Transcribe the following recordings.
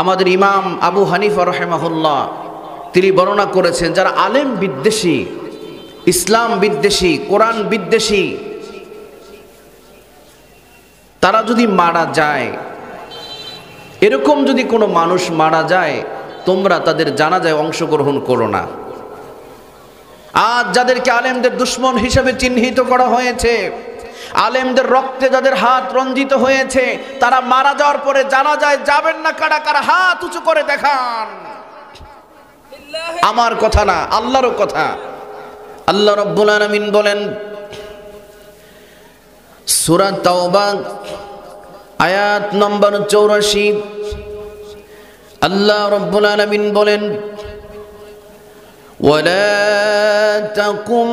আমাদের ইমাম আবু হানিফা রাহিমাহুল্লাহ তিনি বর্ণনা করেছেন, যারা আলেম বিদ্বেষী, ইসলাম বিদ্বেষী, কোরআন বিদ্বেষী, তারা যদি মারা যায়, এরকম যদি কোনো মানুষ মারা যায়, তোমরা তাদের জানাজায় অংশগ্রহণ করো না। আজ যাদেরকে আলেমদের দুশ্মন হিসেবে চিহ্নিত করা হয়েছে, আলেমদের রক্তে যাদের হাত রঞ্জিত হয়েছে, তারা মারা যাওয়ার পরে জানাজায় যাবেন না। কারা কারা হাত উঁচু করে দেখান। আমার কথা না, আল্লাহর কথা। আল্লাহ রাব্বুল আলামিন বলেন সূরা তাওবা আয়াত নম্বর 84, আল্লাহ রাব্বুল আলামিন বলেন ওয়ালা তাকুম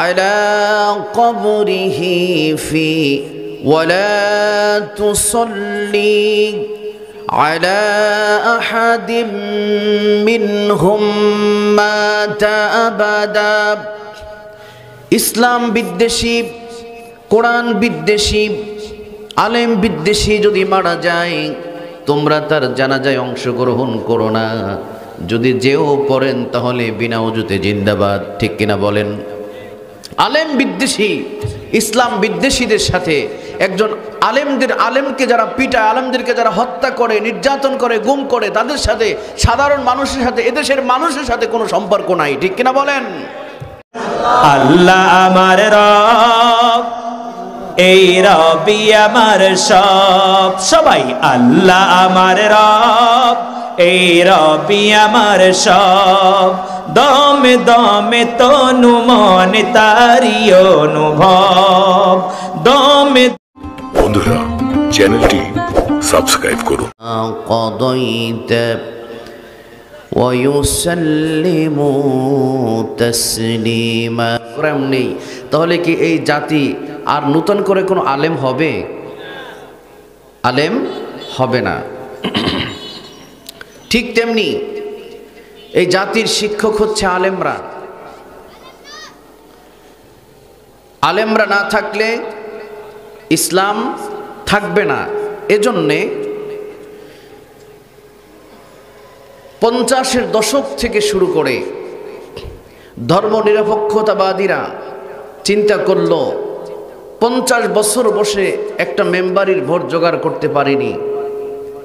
আলা কবরিহি ফি ওয়ালা তুসাল্লি আলা আহাদিম মিনহুম মাতা আবাদা। ইসলাম বিদ্বেষী, কোরআন বিদ্বেষী, আলেম বিদ্বেষী যদি মারা যায়, তোমরা তার জানাজায় অংশগ্রহণ করো না। যদি যেও পড়েন তাহলে বিনা ওযুতে জিন্দাবাদ। ঠিক কিনা বলেন? আলেম বিদ্বেষী, ইসলাম বিদ্বেষীদের সাথে একজন আলেমকে যারা পিটায়, আলেমদেরকে যারা হত্যা করে, নির্যাতন করে, গুম করে, তাদের সাথে, সাধারণ মানুষের সাথে, এদেশের মানুষের সাথে কোনো সম্পর্ক নাই। ঠিক কিনা বলেন? আল্লাহ আমার রব, এই রবি আমার সব। সবাই আল্লাহ আমার রব, এই রবি আমার সব। দমে দমে তনু মনে তারি অনুভব। দমে বন্ধুরা, চ্যানেলটি সাবস্ক্রাইব করুন। কদাইতা ওয়া ইউসাল্লিমু তাসলিমা। নেই তাহলে কি এই জাতি আর নতুন করে কোনো আলেম হবে? আলেম হবে না। ঠিক তেমনি এই জাতির শিক্ষক হচ্ছে আলেমরা। আলেমরা না থাকলে ইসলাম থাকবে না। এজন্যে 50-এর দশক থেকে শুরু করে ধর্মনিরপেক্ষতাবাদীরা চিন্তা করলো 50 বছর বসে একটা মেম্বারির ভোট জোগাড় করতে পারেনি,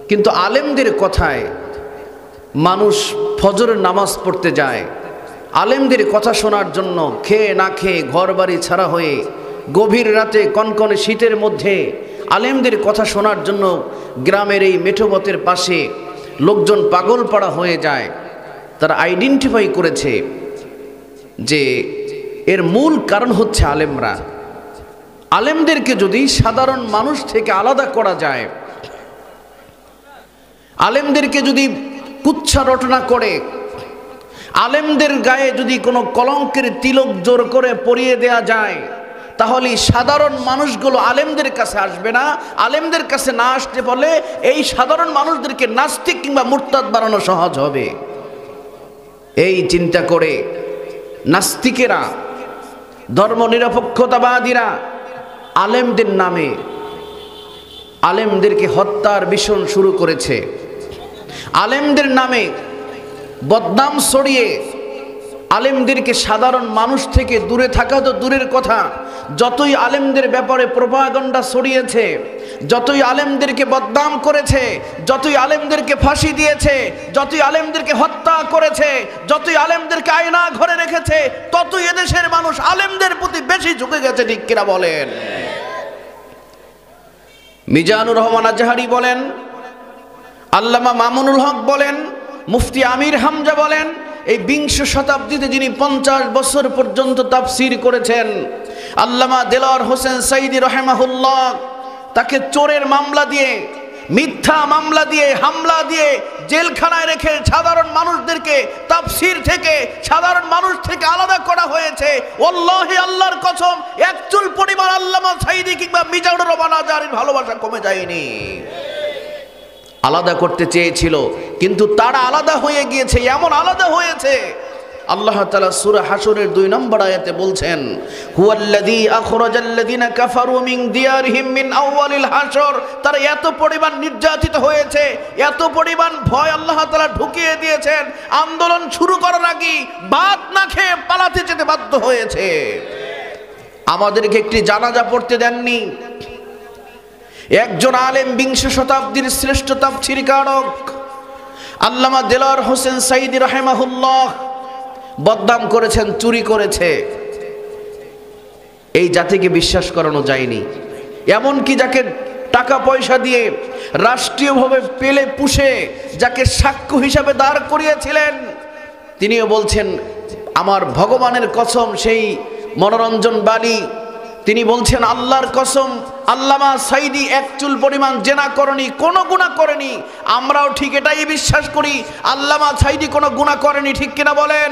কিন্তু আলেমদের কথায় মানুষ ফজরের নামাজ পড়তে যায়। আলেমদের কথা শোনার জন্য খেয়ে না খেয়ে ঘর বাড়ি ছাড়া হয়ে গভীর রাতে কনকনে শীতের মধ্যে আলেমদের কথা শোনার জন্য গ্রামের এই মেঠোপথের পাশে লোকজন পাগল পাড়া হয়ে যায়। তারা আইডেন্টিফাই করেছে যে এর মূল কারণ হচ্ছে আলেমরা। আলেমদেরকে যদি সাধারণ মানুষ থেকে আলাদা করা যায়, আলেমদেরকে যদি কুচ্ছা রটনা করে, আলেমদের গায়ে যদি কোনো কলঙ্কের তিলক জোর করে পরিয়ে দেয়া যায়, তাহলে সাধারণ মানুষগুলো আলেমদের কাছে আসবে না। আলেমদের কাছে না আসতে বলে এই সাধারণ মানুষদেরকে নাস্তিক কিংবা মুরতাদ বানানো সহজ হবে। এই চিন্তা করে নাস্তিকেরা, ধর্মনিরপেক্ষতাবাদীরা আলেমদের নামে আলেমদেরকে হত্যার মিশন শুরু করেছে। আলেমদের নামে বদনাম ছড়িয়ে আলেমদেরকে সাধারণ মানুষ থেকে দূরে থাকা তো দূরের কথা, যতই আলেমদের ব্যাপারে প্রোপাগান্ডা ছড়িয়েছে, যতই আলেমদেরকে বদনাম করেছে, যতই আলেমদেরকে ফাঁসি দিয়েছে, যতই আলেমদেরকে হত্যা করেছে, যতই আলেমদেরকে আয়না ঘরে রেখেছে, ততই এদেশের মানুষ আলেমদের প্রতি বেশি ঝুঁকে গেছে। ঠিক কিনা বলেন? মিজানুর রহমান আজহারি বলেন, আল্লামা মামুনুল হক বলেন, মুফতি আমির হামজা বলেন, এই 20 শতাব্দীতে যিনি 50 বছর পর্যন্ত তাফসীর করেছেন, আল্লামা দেলোয়ার হোসেন সাইদি রাহিমাহুল্লাহ, তাকে চোরের মামলা দিয়ে, মিথ্যা মামলা দিয়ে, হামলা দিয়ে জেলখানায় রেখে সাধারণ মানুষদেরকে তাফসীর থেকে, সাধারণ মানুষ থেকে আলাদা করা হয়েছে। ওয়াল্লাহি, আল্লাহর কসম, এক চুল পরিমাণ আল্লামা সাইদি কিংবা মিজানুর রহমান আজহারির ভালোবাসা কমে যায়নি। আলাদা করতে চেয়েছিল, কিন্তু তারা আলাদা হয়ে গিয়েছে। এমন আলাদা হয়েছে, আল্লাহ তাআলা সূরা হাশরের 2 নম্বর আয়াতে বলছেন, হুয়াল্লাযী আখরাজাল্লাযীনা কাফারু মিন দিয়ারিহিম মিন আউয়ালিল হাশর। তারা এত পরিমাণ নির্যাতিত হয়েছে, এত পরিমাণ ভয় আল্লাহ তাআলা ঢুকিয়ে দিয়েছেন, আন্দোলন শুরু করার আগে ভাত না খেয়ে পালাতে যেতে বাধ্য হয়েছে। আমাদেরকে একটি জানাজা পড়তে দেননি। একজন আলেম 20 শতাব্দীর শ্রেষ্ঠ তাফসীরকারক আল্লামা দেলোয়ার হোসেন সাঈদী রাহিমাহুল্লাহ বদনাম করেছেন, চুরি করেছে। এই জাতিকে বিশ্বাস করানো যায়নি। এমনকি যাকে টাকা পয়সা দিয়ে রাষ্ট্রীয়ভাবে পেলে পুষে যাকে সাক্ষ্য হিসাবে দাঁড় করিয়েছিলেন, তিনিও বলছেন আমার ভগবানের কসম, সেই মনোরঞ্জন বাণী তিনি বলছেন আল্লাহর কসম আল্লামা সাঈদী এক চুল পরিমাণ জেনা করেনি, কোনো গুনাহ করেনি। আমরাও ঠিক এটাই বিশ্বাস করি, আল্লামা সাঈদী কোনো গুনাহ করেনি, ঠিক কিনা বলেন?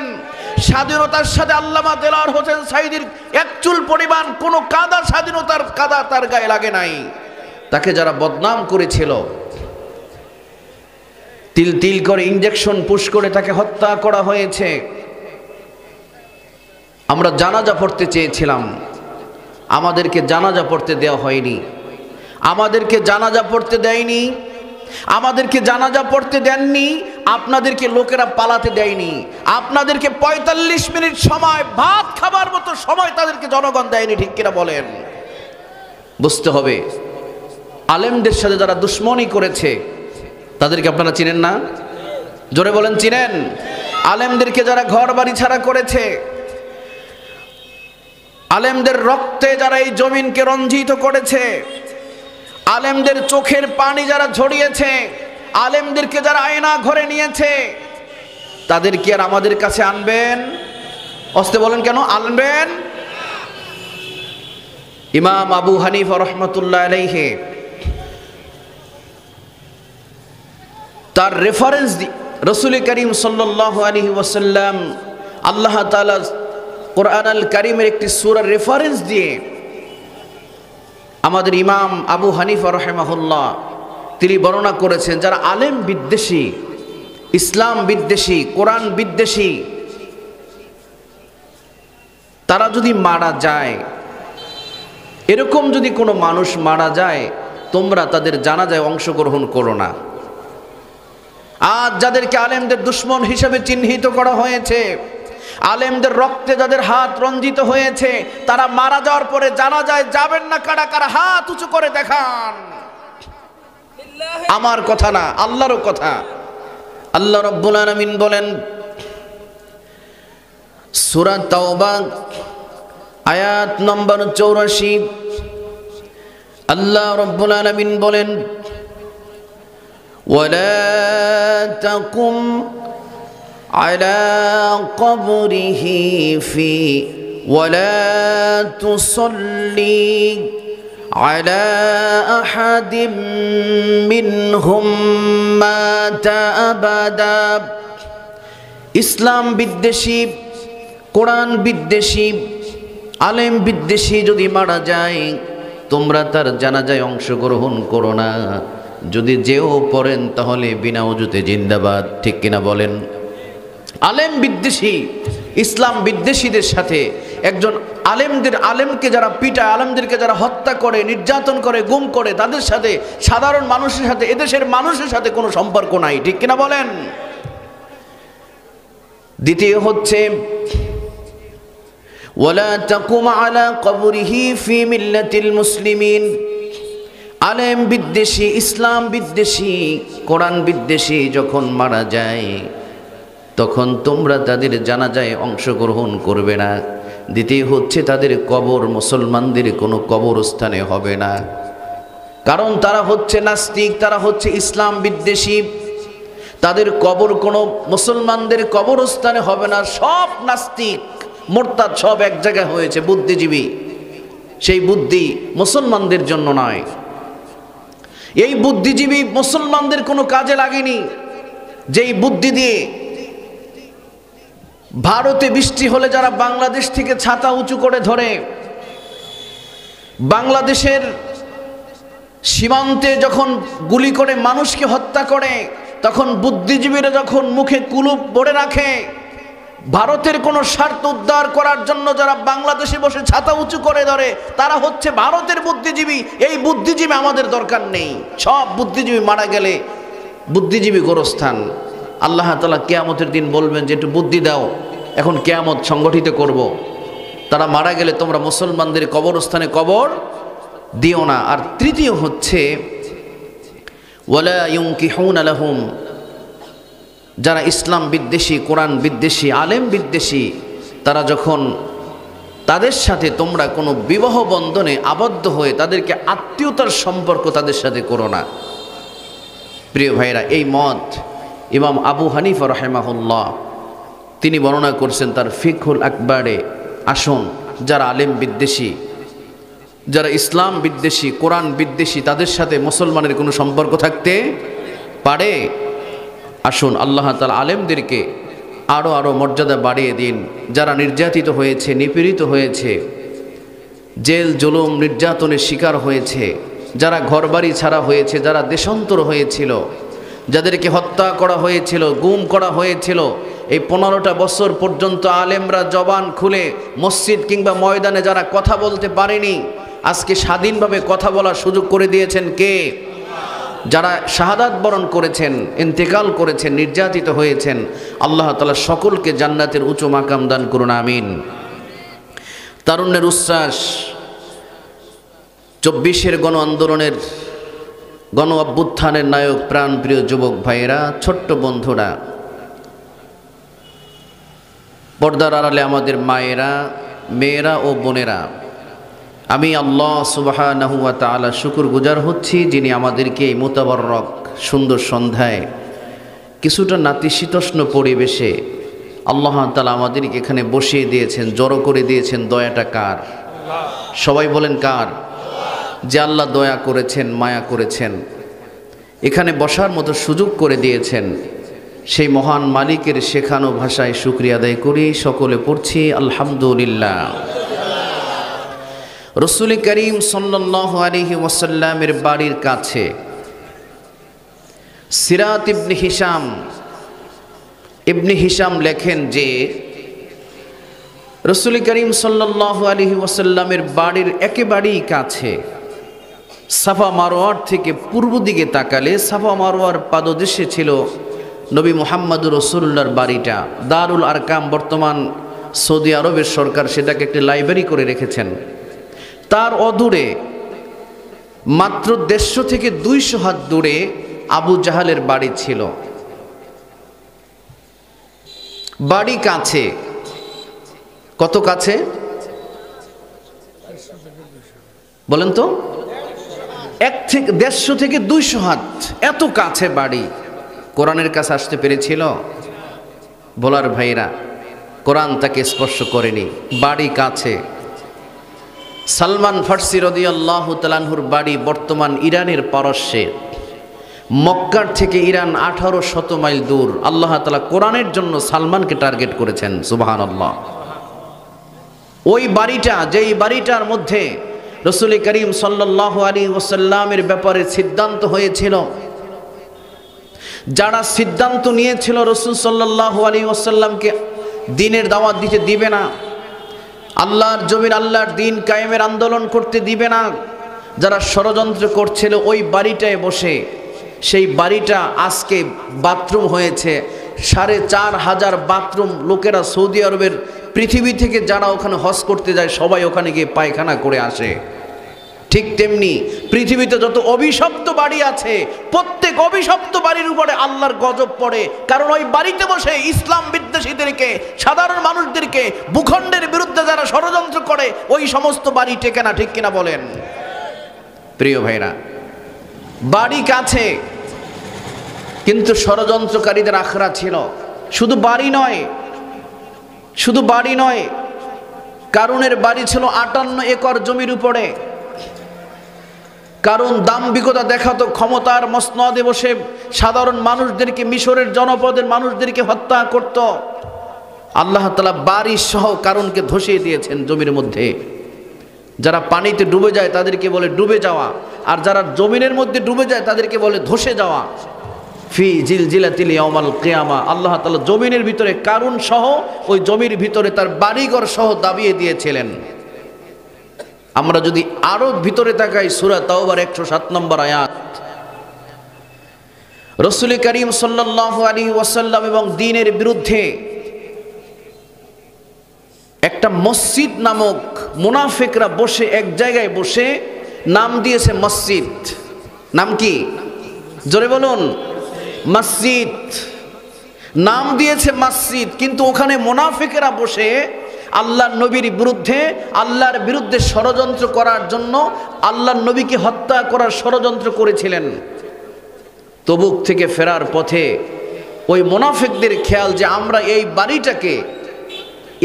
স্বাধীনতার সাথে আল্লামা দেলোয়ার হোসেন সাঈদীর এক চুল পরিমাণ কোনো কাদা, স্বাধীনতার কাদা তার গায়ে লাগে নাই। তাকে যারা বদনাম করেছিল, তিল তিল করে ইনজেকশন পুশ করে তাকে হত্যা করা হয়েছে। আমরা জানাজা পড়তে চেয়েছিলাম, আমাদেরকে জানাজা পড়তে দেওয়া হয়নি, আমাদেরকে জানাজা পড়তে দেয়নি, আমাদেরকে জানাজা পড়তে দেননি, আপনাদেরকে লোকেরা পালাতে দেয়নি, আপনাদেরকে 45 মিনিট সময় ভাত খাবার মতো সময় তাদেরকে জনগণ দেয়নি, ঠিক কিনা বলেন? বুঝতে হবে আলেমদের সাথে যারা দুশ্মনী করেছে তাদেরকে আপনারা চিনেন না? জোরে বলেন চিনেন? আলেমদেরকে যারা ঘর বাড়ি ছাড়া করেছে, আলেমদের রক্তে যারা এই জমিনকে রঞ্জিত করেছে, আলেমদের চোখের পানি যারা ঝরিয়েছে, আলেমদেরকে যারা আয়না ঘরে নিয়েছে, তাদের কি আর আমাদের কাছে আনবেন? অস্তে বলেন কেন আনবেন? ইমাম আবু হানিফা রাহমাতুল্লাহ আলাইহি তার রেফারেন্স রাসূল করিম সাল্লাল্লাহু আলাইহি ওয়াসাল্লাম আল্লাহ তাআলা কোরআন আল কারীমের একটি সূরার রেফারেন্স দিয়ে আমাদের ইমাম আবু হানিফা রাহিমাহুল্লাহ তিনি বর্ণনা করেছেন, যারা আলেম বিদ্বেষী, ইসলাম বিদ্বেষী, কোরআন বিদ্বেষী, তারা যদি মারা যায়, এরকম যদি কোনো মানুষ মারা যায়, তোমরা তাদের জানাজায় অংশগ্রহণ করো না। আজ যাদেরকে আলেমদের দুশ্মন হিসেবে চিহ্নিত করা হয়েছে, আলেমদের রক্তে যাদের হাত রঞ্জিত হয়েছে, তারা মারা যাওয়ার পরে জানাজায় যাবেন না। কারা কারা হাত উঁচু করে দেখান। আমার কথা না, আল্লাহর কথা। আল্লাহ রাব্বুল আলামিন বলেন সূরা তাওবা আয়াত নম্বর 84, আল্লাহ রাব্বুল আলামিন বলেন ওয়ালা তাকুম على قبره في ولا تصلي على أحد منهم مات أبدا। ইসলাম বিদ্বেষী, কোরআন বিদ্বেষী, আলেম বিদ্বেষী যদি মারা যায়, তোমরা তার জানাজায় অংশগ্রহণ করো না। যদি যেও পড়েন তাহলে বিনা ওযুতে জিন্দাবাদ, ঠিক কিনা বলেন? আলেম বিদ্বেষী, ইসলাম বিদ্বেষীদের সাথে একজন আলেমকে যারা পিটায়, আলেমদেরকে যারা হত্যা করে, নির্যাতন করে, গুম করে, তাদের সাথে সাধারণ মানুষের সাথে, এদেশের মানুষের সাথে কোনো সম্পর্ক নাই, ঠিক কিনা বলেন? দ্বিতীয় হচ্ছে ওয়ালা তাকুম আলা কবরিহি ফি মিল্লাতিল মুসলিমিন। আলেম বিদ্বেষী, ইসলাম বিদ্বেষী, কোরআন বিদ্বেষী যখন মারা যায়, তখন তোমরা তাদের জানাজায় অংশগ্রহণ করবে না। দ্বিতীয় হচ্ছে তাদের কবর মুসলমানদের কোনো কবরস্থানে হবে না, কারণ তারা হচ্ছে নাস্তিক, তারা হচ্ছে ইসলাম বিদ্বেষী। তাদের কবর কোনো মুসলমানদের কবরস্থানে হবে না। সব নাস্তিক মুরতাদ সব এক জায়গায় হয়েছে, বুদ্ধিজীবী। সেই বুদ্ধি মুসলমানদের জন্য নয়। এই বুদ্ধিজীবী মুসলমানদের কোনো কাজে লাগেনি। যেই বুদ্ধি দিয়ে ভারতে বৃষ্টি হলে যারা বাংলাদেশ থেকে ছাতা উঁচু করে ধরে, বাংলাদেশের সীমান্তে যখন গুলি করে মানুষকে হত্যা করে, তখন বুদ্ধিজীবীরা যখন মুখে কুলুপ পরে রাখে, ভারতের কোনো স্বার্থ উদ্ধার করার জন্য যারা বাংলাদেশে বসে ছাতা উঁচু করে ধরে তারা হচ্ছে ভারতের বুদ্ধিজীবী। এই বুদ্ধিজীবী আমাদের দরকার নেই। সব বুদ্ধিজীবী মারা গেলে বুদ্ধিজীবী গোরস্থান। আল্লাহ তাআলা কিয়ামতের দিন বলবেন যে একটু বুদ্ধি দাও, এখন কিয়ামত সংগঠিত করব। তারা মারা গেলে তোমরা মুসলমানদের কবরস্থানে কবর দিও না। আর তৃতীয় হচ্ছে ওয়ালা ইউনকিহুনা লাহুম, যারা ইসলাম বিদ্বেষী, কোরআন বিদ্বেষী, আলেম বিদ্বেষী, তারা যখন তাদের সাথে তোমরা কোনো বিবাহ বন্ধনে আবদ্ধ হয়ে তাদেরকে আত্মীয়তার সম্পর্ক তাদের সাথে করো না। প্রিয় ভাইরা, এই মত ইমাম আবু হানিফা রাহিমাহুল্লাহ তিনি বর্ণনা করছেন তার ফিকহুল আকবারে। আসুন, যারা আলেম বিদ্বেষী, যারা ইসলাম বিদ্বেষী, কোরআন বিদ্বেষী, তাদের সাথে মুসলমানের কোনো সম্পর্ক থাকতে পারে? আসুন আল্লাহ তাআলা আলেমদেরকে আরও মর্যাদা বাড়িয়ে দিন। যারা নির্যাতিত হয়েছে, নিপীড়িত হয়েছে, জেল জুলুম নির্যাতনের শিকার হয়েছে, যারা ঘরবাড়ি ছাড়া হয়েছে, যারা দেশান্তর হয়েছিল, যাদেরকে হত্যা করা হয়েছিল, গুম করা হয়েছিল, এই 15টা বছর পর্যন্ত আলেমরা জবান খুলে মসজিদ কিংবা ময়দানে যারা কথা বলতে পারেনি, আজকে স্বাধীনভাবে কথা বলার সুযোগ করে দিয়েছেন কে? যারা শাহাদাত বরণ করেছেন, ইন্তেকাল করেছেন, নির্যাতিত হয়েছেন, আল্লাহ তাআলা সকলকে জান্নাতের উঁচু মাকাম দান করুন, আমিন। তারুণ্যের উচ্ছ্বাস, 24-এর গণ আন্দোলনের, গণ অভ্যুত্থানের নায়ক প্রাণপ্রিয় যুবক ভাইয়েরা, ছোট্ট বন্ধুরা, পর্দার আড়ালে আমাদের মায়েরা, মেয়েরা ও বোনেরা, আমি আল্লাহ সুবহানাহু ওয়া তাআলা শুকরগুজার হচ্ছি যিনি আমাদেরকে এই মুতাবাররক সুন্দর সন্ধ্যায় কিছুটা নাতিশীতোষ্ণ পরিবেশে আল্লাহ তাআলা আমাদেরকে এখানে বসিয়ে দিয়েছেন, জড়ো করে দিয়েছেন। দয়াটা কার? সবাই বলেন কার? যে আল্লাহ দয়া করেছেন, মায়া করেছেন, এখানে বসার মতো সুযোগ করে দিয়েছেন, সেই মহান মালিকের শেখানো ভাষায় শুকরিয়া আদায় করি। সকলে পড়ছি আলহামদুলিল্লাহ। রাসূল করিম সাল্লাল্লাহু আলাইহি ওয়াসাল্লামের বাড়ির কাছে সিরাত ইবনে হিশাম লেখেন যে রাসূল করিম সাল্লাল্লাহু আলাইহি ওয়াসাল্লামের বাড়ির একেবারেই কাছে, সাফা মারওয়ার থেকে পূর্ব দিকে তাকালে সাফা মারওয়ার পাদদেশে ছিল নবী মুহাম্মদুর রাসূলুল্লাহর বাড়িটা। দারুল আরকাম, বর্তমান সৌদি আরবের সরকার সেটাকে একটি লাইব্রেরি করে রেখেছেন। তার অদূরে মাত্র 150 থেকে 200 হাত দূরে আবু জাহালের বাড়ি ছিল। বাড়ি কাছে, কত কাছে বলেন তো? 150 থেকে 200 হাত, এত কাছে বাড়ি। কোরআনের কাছে আসতে পেরেছিল? বলার ভাইরা, কোরআন তাকে স্পর্শ করেনি, বাড়ি কাছে। সালমান ফার্সি রাদিয়াল্লাহু তাআলা আনহুর বাড়ি বর্তমান ইরানের পারস্যে, মক্কার থেকে ইরান 1800 মাইল দূর। আল্লাহ তাআলা কোরআনের জন্য সালমানকে টার্গেট করেছেন, সুবহানাল্লাহ। ওই বাড়িটা, যেই বাড়িটার মধ্যে রাসূল করিম সাল্লাল্লাহু আলাইহি ওয়াসাল্লামের ব্যাপারে সিদ্ধান্ত হয়েছিল, যারা সিদ্ধান্ত নিয়েছিল রাসূল সাল্লাল্লাহু আলাইহি ওয়াসাল্লামকে দ্বীনের দাওয়াত দিতে দিবে না, আল্লাহর জমির আল্লাহর দ্বীন কায়েমের আন্দোলন করতে দিবে না, যারা ষড়যন্ত্র করছিল, ওই বাড়িটায় বসে, সেই বাড়িটা আজকে বাথরুম হয়েছে। 4500 বাথরুম। লোকেরা সৌদি আরবের পৃথিবী থেকে যারা ওখানে হজ করতে যায় সবাই ওখানে গিয়ে পায়খানা করে আসে। ঠিক তেমনি পৃথিবীতে যত অভিশপ্ত বাড়ি আছে, প্রত্যেক অভিশপ্ত বাড়ির উপরে আল্লাহর গজব পড়ে, কারণ ওই বাড়িতে বসে ইসলাম বিদ্বেষীদেরকে, সাধারণ মানুষদেরকে, ভূখণ্ডের বিরুদ্ধে যারা ষড়যন্ত্র করে, ওই সমস্ত বাড়ি টেকে না। ঠিক কিনা বলেন? প্রিয় ভাইরা, বাড়ি কাছে কিন্তু ষড়যন্ত্রকারীদের আখড়া ছিল। শুধু বাড়ি নয়, শুধু বাড়ি নয়, কারুনের বাড়ি ছিল 58 একর জমির উপরে। কারণ দাম্ভিকতা দেখাতো, ক্ষমতার মসনদে বসে সাধারণ মানুষদেরকে, মিশরের জনপদের মানুষদেরকে হত্যা করত। আল্লাহ তাআলা বাড়ি সহ কারণকে ধসিয়ে দিয়েছেন জমির মধ্যে। যারা পানিতে ডুবে যায় তাদেরকে বলে ডুবে যাওয়া, আর যারা জমিনের মধ্যে ডুবে যায় তাদেরকে বলে ধসে যাওয়া। ফি জিলজিলাতিল ইয়াউমাল কিয়ামা, আল্লাহ তাআলা জমিনের ভিতরে কারুন সহ ওই জমির ভিতরে তার বাড়িঘর সহ দাবিয়ে দিয়েছিলেন। আমরা যদি আরো ভিতরে তাকাই, সূরা তাওবার 107 নম্বর আয়াত, রাসূল করিম সাল্লাল্লাহু আলাইহি ওয়াসাল্লাম এবং দ্বীনের বিরুদ্ধে একটা মসজিদ নামক মুনাফিকরা বসে এক জায়গায় বসে নাম দিয়েছে মসজিদ। নাম কি? জোরে বলুন। মসজিদ নাম দিয়েছে মসজিদ, কিন্তু ওখানে মুনাফিকেরা বসে আল্লাহর নবীর বিরুদ্ধে, আল্লাহর বিরুদ্ধে ষড়যন্ত্র করার জন্য আল্লাহর নবীকে হত্যা করার ষড়যন্ত্র করেছিলেন। তবুক থেকে ফেরার পথে ওই মুনাফিকদের খেয়াল যে আমরা এই বাড়িটাকে,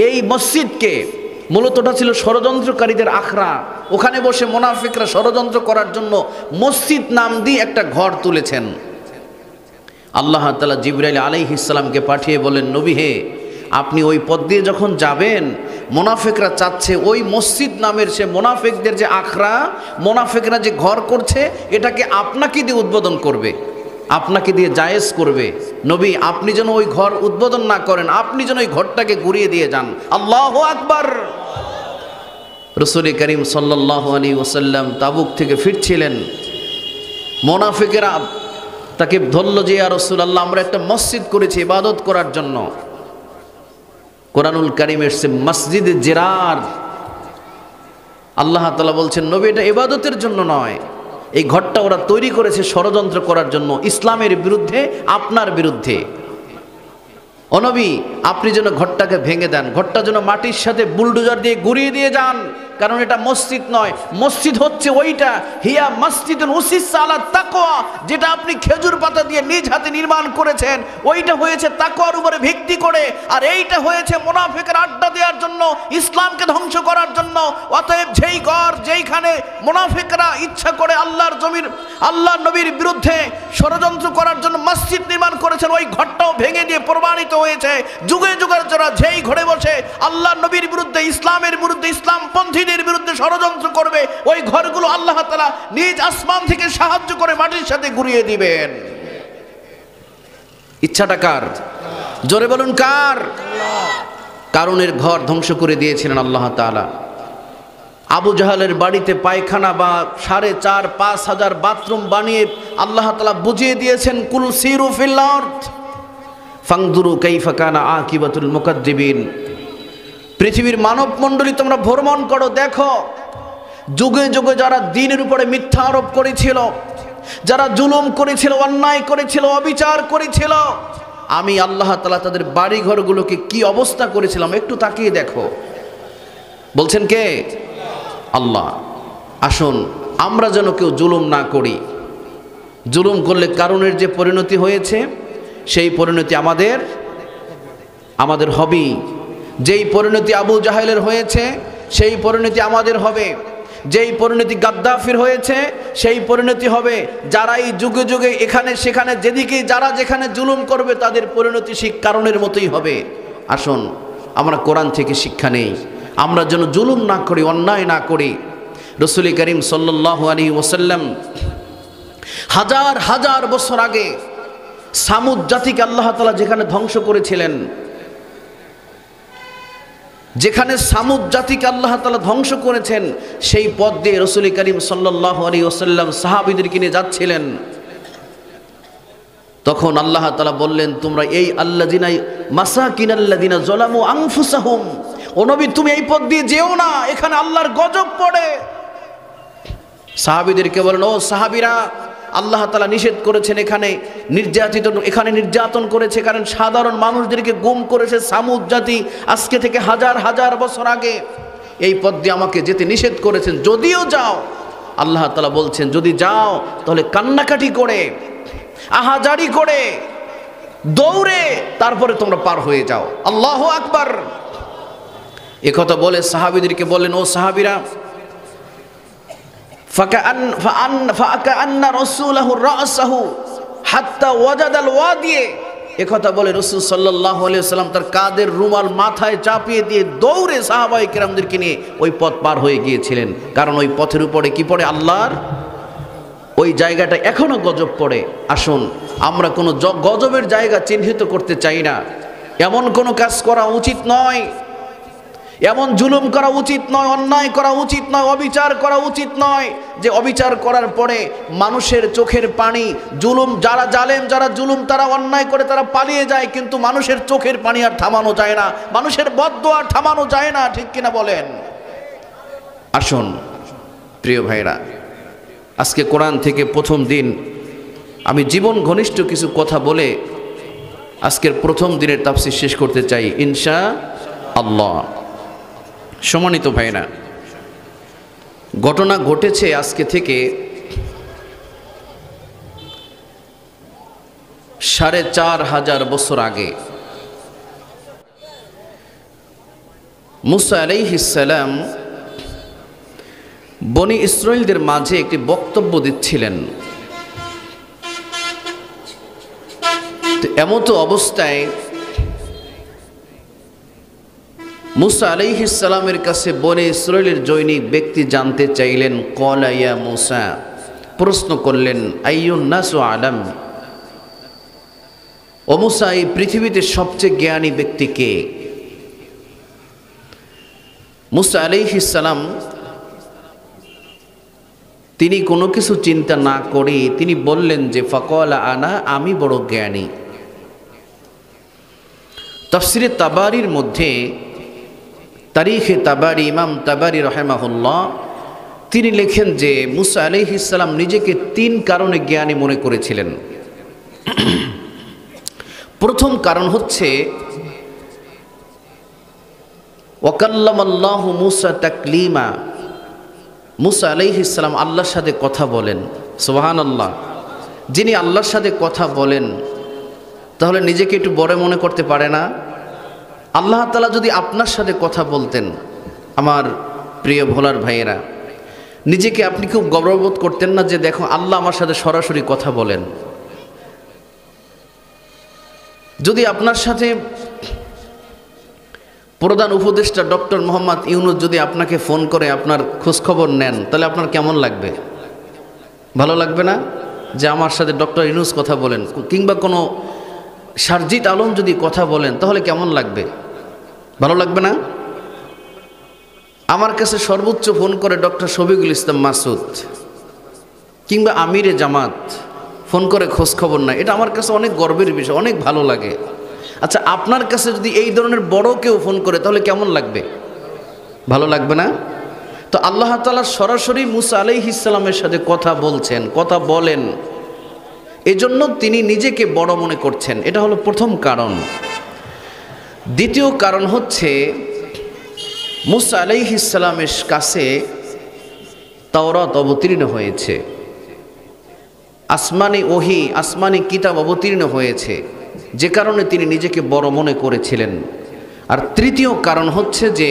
এই মসজিদকে, মূলত ওটা ছিল ষড়যন্ত্রকারীদের আখড়া, ওখানে বসে মুনাফিকরা ষড়যন্ত্র করার জন্য মসজিদ নাম দিয়ে একটা ঘর তুলেছেন। আল্লাহ তাআলা জিবরাইল আলাইহিস সালামকে পাঠিয়ে বলেন, নবী হে, আপনি ওই পথ দিয়ে যখন যাবেন, মুনাফিকরা চাচ্ছে ওই মসজিদ নামের সে মুনাফিকদের যে আখড়া, মুনাফিকরা যে ঘর করছে, এটাকে আপনাকে দিয়ে উদ্বোধন করবে, আপনাকে দিয়ে জায়েজ করবে। নবী, আপনি যেন ওই ঘর উদ্বোধন না করেন, আপনি যেন ওই ঘরটাকে ঘুরিয়ে দিয়ে যান। আল্লাহু আকবার। রাসূল করিম সাল্লাল্লাহু আলাইহি ওয়াসাল্লাম তাবুক থেকে ফিরছিলেন, মুনাফিকেরা তাকে ধরল যে ইয়া রাসূলুল্লাহ, আমরা একটা মসজিদ করেছি ইবাদত করার জন্য। কোরআনুল কারীমের সে মসজিদ জিরার, আল্লাহ তাআলা বলছেন, নবী, এটা ইবাদতের জন্য নয়, এই ঘরটা ওরা তৈরি করেছে ষড়যন্ত্র করার জন্য, ইসলামের বিরুদ্ধে, আপনার বিরুদ্ধে। ও নবী, আপনি যেন ঘরটাকে ভেঙে দেন, ঘরটা যেন মাটির সাথে বুলডোজার দিয়ে গুড়িয়ে দিয়ে যান, কারণ এটা মসজিদ নয়। মসজিদ হচ্ছে ওইটা, হিয়া মসজিদুন উসিসা আলা তাকওয়া, যেটা আপনি খেজুর পাতা দিয়ে নিজ হাতে নির্মাণ করেছেন, ওইটা হয়েছে তাকওয়ার উপরে ভিত্তি করে, আর এইটা হয়েছে মুনাফিকের আড্ডা দেওয়ার জন্য, ইসলামকে ধ্বংস করার জন্য। অতএব যেই ঘর, যেইখানে মুনাফিকরা ইচ্ছা করে আল্লাহর জমির, আল্লাহর নবীর বিরুদ্ধে ষড়যন্ত্র করার জন্য মসজিদ নির্মাণ করেছেন, ওই ঘরটাও ভেঙে দিয়ে প্রমাণিত হয়েছে যুগে যুগের যারা যেই ঘরে বসে আল্লাহর নবীর বিরুদ্ধে, ইসলামের বিরুদ্ধে, ইসলামপন্থীদের বিরুদ্ধে ষড়যন্ত্র করবে, ওই ঘরগুলো আল্লাহ তাআলা নিজ আসমান থেকে সাহায্য করে মাটির সাথে ঘুরিয়ে দিবেন। ইচ্ছাটা কার? জোরে বলুন কার? কারুনের ঘর ধ্বংস করে দিয়েছিলেন আল্লাহ তাআলা। আবু জাহালের বাড়িতে পায়খানা বা 4,500-5 হাজার বাথরুম বানিয়ে আল্লাহ তাআলা বুঝিয়ে দিয়েছেন, কুল সিরু ফিল আরদ ফানজুরু কাইফা কানা আকিবাতুল মুকাদ্দিবিন। পৃথিবীর মানব মণ্ডলী তোমরা ভ্রমণ করো, দেখো যুগে যুগে যারা দ্বীনের উপরে মিথ্যা আরোপ করেছিল, যারা জুলুম করেছিল, অন্যায় করেছিল, অবিচার করেছিল, আমি আল্লাহ তাআলা তাদের বাড়ি ঘরগুলোকে কি অবস্থা করেছিলাম একটু তাকিয়ে দেখো। বলছেন কে? আল্লাহ। আসুন আমরা যেন কেউ জুলুম না করি। জুলুম করলে কারণের যে পরিণতি হয়েছে, সেই পরিণতি আমাদের হবেই। যেই পরিণতি আবু জাহেলের হয়েছে, সেই পরিণতি আমাদের হবে। যেই পরিণতি গাদ্দাফির হয়েছে, সেই পরিণতি হবে। যারাই যুগে যুগে এখানে সেখানে যেদিকেই যারা যেখানে জুলুম করবে, তাদের পরিণতি সেই কারণের মতোই হবে। আসুন আমরা কোরআন থেকে শিক্ষা নেই, আমরা যেন জুলুম না করি, অন্যায় না করি। রাসূল করিম সাল্লাল্লাহু আলাইহি ওয়াসাল্লাম হাজার হাজার বছর আগে সামুদ জাতিকে আল্লাহ তাআলা যেখানে ধ্বংস করেছিলেন, যেখানে সামুদ জাতিকে আল্লাহ তাআলা ধ্বংস করেছেন, সেই পথ দিয়ে রাসূল করিম সাল্লাল্লাহু আলাইহি ওয়াসাল্লাম সাহাবীদেরকে নিয়ে যাচ্ছিলেন। তখন আল্লাহ তাআলা বললেন, তোমরা এই আল্লাযিনা মাসাকিনাল্লাযিনা যালামু আনফুসাহুম, ও নবী তুমি এই পথ দিয়ে যেও না, এখানে আল্লাহর গজব পড়ে। সাহাবীদেরকে বলেন, ও সাহাবীরা, আল্লাহ তাআলা নিষেধ করেছেন, এখানে নির্যাতন করেছে, কারণ সাধারণ মানুষদেরকে গুম করেছে সামুদ জাতি আজকে থেকে হাজার হাজার বছর আগে। এই পথ দিয়ে আমাকে যেতে নিষেধ করেছেন, যদিও যাও, আল্লাহ তাআলা বলছেন যদি যাও তাহলে কান্নাকাটি করে, আহাজারি করে, দৌড়ে তারপরে তোমরা পার হয়ে যাও। আল্লাহু আকবার। একথা বলে সাহাবীদেরকে বললেন, ও সাহাবীরা, ফাকান্না রাসূলুহু রাসাহু হাত্তা ওয়াজাদাল ওয়াদিয়ে, একথা বলে রাসূল সাল্লাল্লাহু আলাইহি ওয়াসাল্লাম তার কাঁধের রুমাল মাথায় চাপিয়ে দিয়ে দৌড়ে সাহাবায়ে কেরামদেরকে নিয়ে ওই পথ পার হয়ে গিয়েছিলেন। কারণ ওই পথের উপরে কি পড়ে? আল্লাহর ওই জায়গাটা এখনো গজব পড়ে। আসুন আমরা কোনো গজবের জায়গা চিহ্নিত করতে চাই না। এমন কোনো কাজ করা উচিত নয়, এমন জুলুম করা উচিত নয়, অন্যায় করা উচিত নয়, অবিচার করা উচিত নয় যে অবিচার করার পরে মানুষের চোখের পানি, জুলুম যারা জালেম, যারা জুলুম, তারা অন্যায় করে তারা পালিয়ে যায়, কিন্তু মানুষের চোখের পানি আর থামানো যায় না, মানুষের বদদোয়া থামানো যায় না। ঠিক কিনা বলেন? আসুন প্রিয় ভাইরা, আজকে কোরআন থেকে প্রথম দিন আমি জীবন ঘনিষ্ঠ কিছু কথা বলে আজকের প্রথম দিনের তাফসীর শেষ করতে চাই ইনশাআল্লাহ। সম্মানিত ভাইরা, ঘটনা ঘটেছে আজকে থেকে ৪,৫০০ বছর আগে। মুসা আলাইহিস সালাম বনি ইসরাইলদের মাঝে একটি বক্তব্য দিচ্ছিলেন। এমত অবস্থায় মুসা আলাইহিস সালামের কাছে বনি ইসরাইলের জৈনিক ব্যক্তি জানতে চাইলেন, ক্বালা ইয়া মুসা, প্রশ্ন করলেন, আইয়ুন নাসু আলাম, ও মুসা, এই পৃথিবীতে সবচেয়ে জ্ঞানী ব্যক্তি কে? মুসা আলাইহিস সালাম তিনি কোনো কিছু চিন্তা না করে তিনি বললেন যে ফাকালা আনা, আমি বড় জ্ঞানী। তাফসিরে তাবারির মধ্যে, তারিখে তাবারি, ইমাম তাবারি রাহিমাহুল্লাহ তিনি লেখেন যে মুসা আলাইহিস সালাম নিজেকে ৩ কারণে জ্ঞানী মনে করেছিলেন। প্রথম কারণ হচ্ছে ওয়াকাল্লামাল্লাহু মুসা তাকলিমা, মুসা আলাইহিস সালাম আল্লাহর সাথে কথা বলেন। সুবহানাল্লাহ। যিনি আল্লাহর সাথে কথা বলেন তাহলে নিজেকে একটু বড় মনে করতে পারে না? আল্লাহ তাআলা যদি আপনার সাথে কথা বলতেন, আমার প্রিয় ভোলার ভাইয়েরা, নিজেকে আপনি খুব গর্ববোধ করতেন না যে দেখো আল্লাহ আমার সাথে সরাসরি কথা বলেন? যদি আপনার সাথে প্রধান উপদেষ্টা ডক্টর মোহাম্মদ ইউনূস যদি আপনাকে ফোন করে আপনার খোঁজখবর নেন, তাহলে আপনার কেমন লাগবে? ভালো লাগবে না? যে আমার সাথে ডক্টর ইউনূস কথা বলেন, কিংবা কোনো সারজিৎ আলম যদি কথা বলেন, তাহলে কেমন লাগবে? ভালো লাগবে না? আমার কাছে সর্বোচ্চ ফোন করে ডক্টর শফিকুল ইসলাম মাসুদ কিংবা আমিরে জামাত ফোন করে খোঁজখবর নেয়, এটা আমার কাছে অনেক গর্বের বিষয়, অনেক ভালো লাগে। আচ্ছা, আপনার কাছে যদি এই ধরনের বড় কেউ ফোন করে তাহলে কেমন লাগবে? ভালো লাগবে না? তো আল্লাহ তাআলা সরাসরি মুসা আলাইহিস সালামের সাথে কথা বলছেন, কথা বলেন, এজন্য তিনি নিজেকে বড় মনে করছেন। এটা হলো প্রথম কারণ। দ্বিতীয় কারণ হচ্ছে মুসা আলাইহিস সালামের কাছে তাওরাত অবতীর্ণ হয়েছে, আসমানি ওহী, আসমানি কিতাব অবতীর্ণ হয়েছে, যে কারণে তিনি নিজেকে বড় মনে করেছিলেন। আর তৃতীয় কারণ হচ্ছে যে